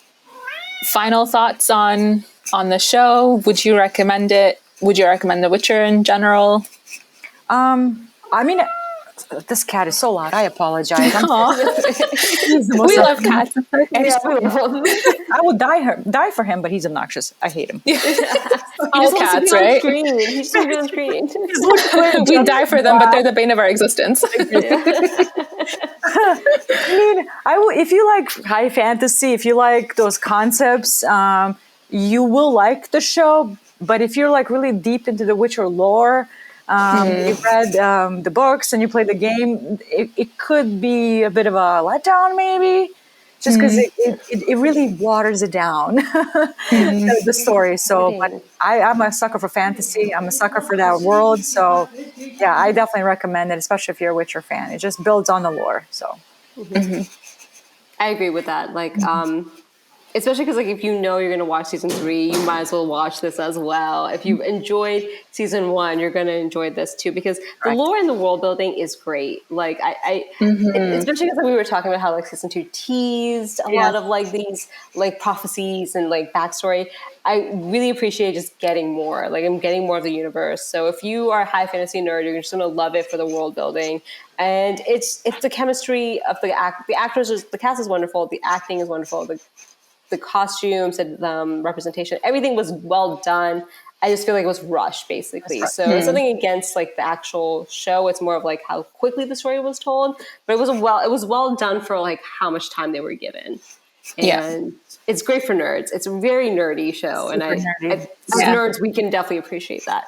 Final thoughts on the show. Would you recommend it? Would you recommend The Witcher in general? I mean, this cat is so loud. I apologize. We love cats. I would die for him, but he's obnoxious. I hate him. All cats, right? He's so good on screen. We die for them, but they're the bane of our existence. I mean, if you like high fantasy, if you like those concepts, you will like the show. But if you're like really deep into the Witcher lore, you've read the books and you play the game, it could be a bit of a letdown, maybe, just because it really waters it down, the story. So, but I'm a sucker for fantasy. I'm a sucker for that world. So, yeah, I definitely recommend it, especially if you're a Witcher fan. It just builds on the lore. So, I agree with that. Like, especially because, like, if you know you're going to watch season 3, you might as well watch this as well. If you enjoyed season 1, you're going to enjoy this too, because the lore and the world building is great. Like, especially because we were talking about how like season 2 teased a lot of like these like prophecies and like backstory. I really appreciate just getting more. Like, I'm getting more of the universe. So if you are a high fantasy nerd, you're just going to love it for the world building. And it's the chemistry of the actors. The cast is wonderful. The acting is wonderful. The costumes and representation, everything was well done. I just feel like it was rushed, basically. So it's nothing against like the actual show. It's more of like how quickly the story was told. But it was well done for like how much time they were given. And it's great for nerds. It's a very nerdy show, and as nerds, we can definitely appreciate that.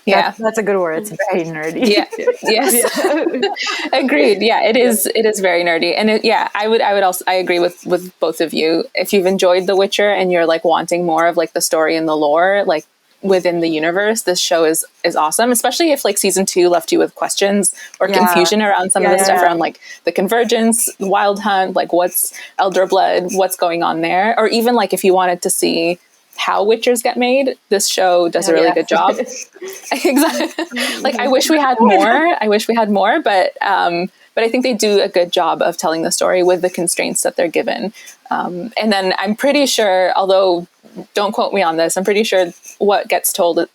Yeah, that's a good word. It's very nerdy. Yeah. Yes. Agreed. Yeah, it is very nerdy. And I agree with both of you. If you've enjoyed The Witcher and you're like wanting more of like the story and the lore, like within the universe, this show is awesome, especially if like season 2 left you with questions or confusion around some of the stuff around like the Convergence, Wild Hunt, like what's Elder Blood, what's going on there, or even like if you wanted to see how Witchers get made, this show does a really good job. Exactly. Like I wish we had more, but I think they do a good job of telling the story with the constraints that they're given. And then I'm pretty sure, although don't quote me on this, I'm pretty sure what gets told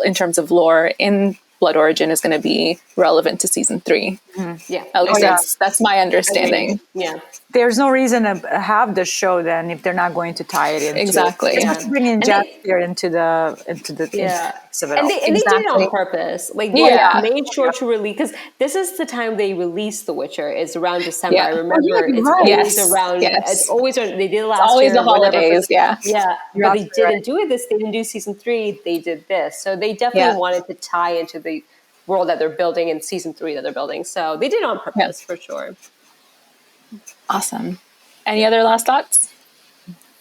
in terms of lore in Blood Origin is going to be relevant to season 3. Yeah. At least that's my understanding. Yeah. There's no reason to have the show then if they're not going to tie it in. Exactly. Bring in Jaskier into the and they did it on purpose. Like they made sure to release, because this is the time they released The Witcher. It's around December. I remember it's always around. They did it last year. Always the holidays. Yeah. But they didn't do it. They didn't do season 3. They did this. So they definitely wanted to tie into the world that they're building in season 3 that they're building. So they did it on purpose for sure. Awesome. Any other last thoughts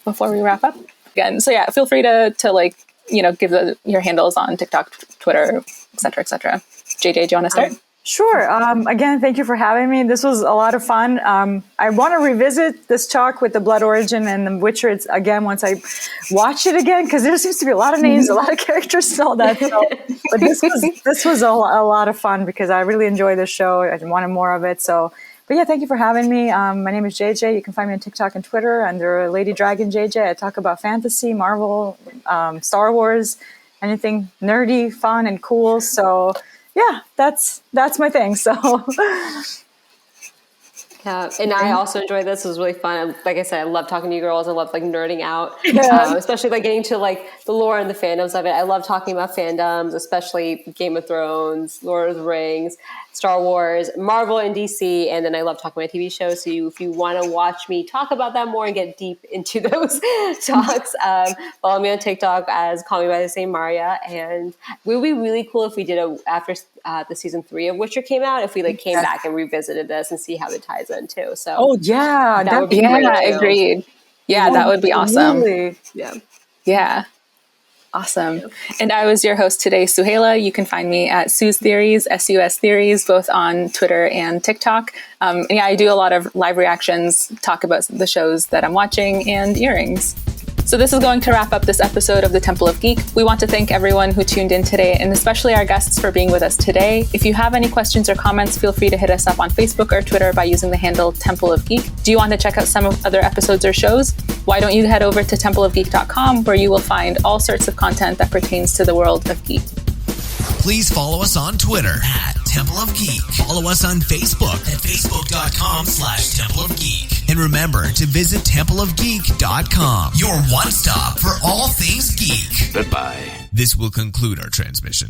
before we wrap up? Again, so feel free to like, give your handles on TikTok, Twitter, et cetera, et cetera. JJ, do you want to start? Sure. Again, thank you for having me. This was a lot of fun. I want to revisit this talk with the Blood Origin and the Witcher again once I watch it again, because there seems to be a lot of names, a lot of characters and all that. So, but this was a lot of fun because I really enjoyed the show. I wanted more of it. So, but yeah, thank you for having me. My name is JJ. You can find me on TikTok and Twitter under Lady Dragon JJ. I talk about fantasy, Marvel, Star Wars, anything nerdy, fun, and cool. So yeah, that's my thing. So yeah, and I also enjoyed this. It was really fun. Like I said, I love talking to you girls. I love like nerding out, especially like getting to like the lore and the fandoms of it. I love talking about fandoms, especially Game of Thrones, Lord of the Rings, Star Wars, Marvel, and DC. And then I love talking about TV shows. So if you want to watch me talk about that more and get deep into those talks, follow me on TikTok as Call Me By The Same Maria. And it would be really cool if we did after the season 3 of Witcher came out, if we like came back and revisited this and see how it ties in too. So that would be great too. Agreed. Yeah, that would be awesome. Really? Yeah. Awesome. And I was your host today, Suhaila. You can find me at Sue's Theories, SUS Theories, both on Twitter and TikTok. I do a lot of live reactions, talk about the shows that I'm watching, and earrings. So this is going to wrap up this episode of the Temple of Geek. We want to thank everyone who tuned in today, and especially our guests for being with us today. If you have any questions or comments, feel free to hit us up on Facebook or Twitter by using the handle Temple of Geek. Do you want to check out some of other episodes or shows? Why don't you head over to templeofgeek.com, where you will find all sorts of content that pertains to the world of geek. Please follow us on Twitter at Temple of Geek. Follow us on Facebook at facebook.com/Temple of Geek. And remember to visit templeofgeek.com, your one stop for all things geek. Goodbye. This will conclude our transmission.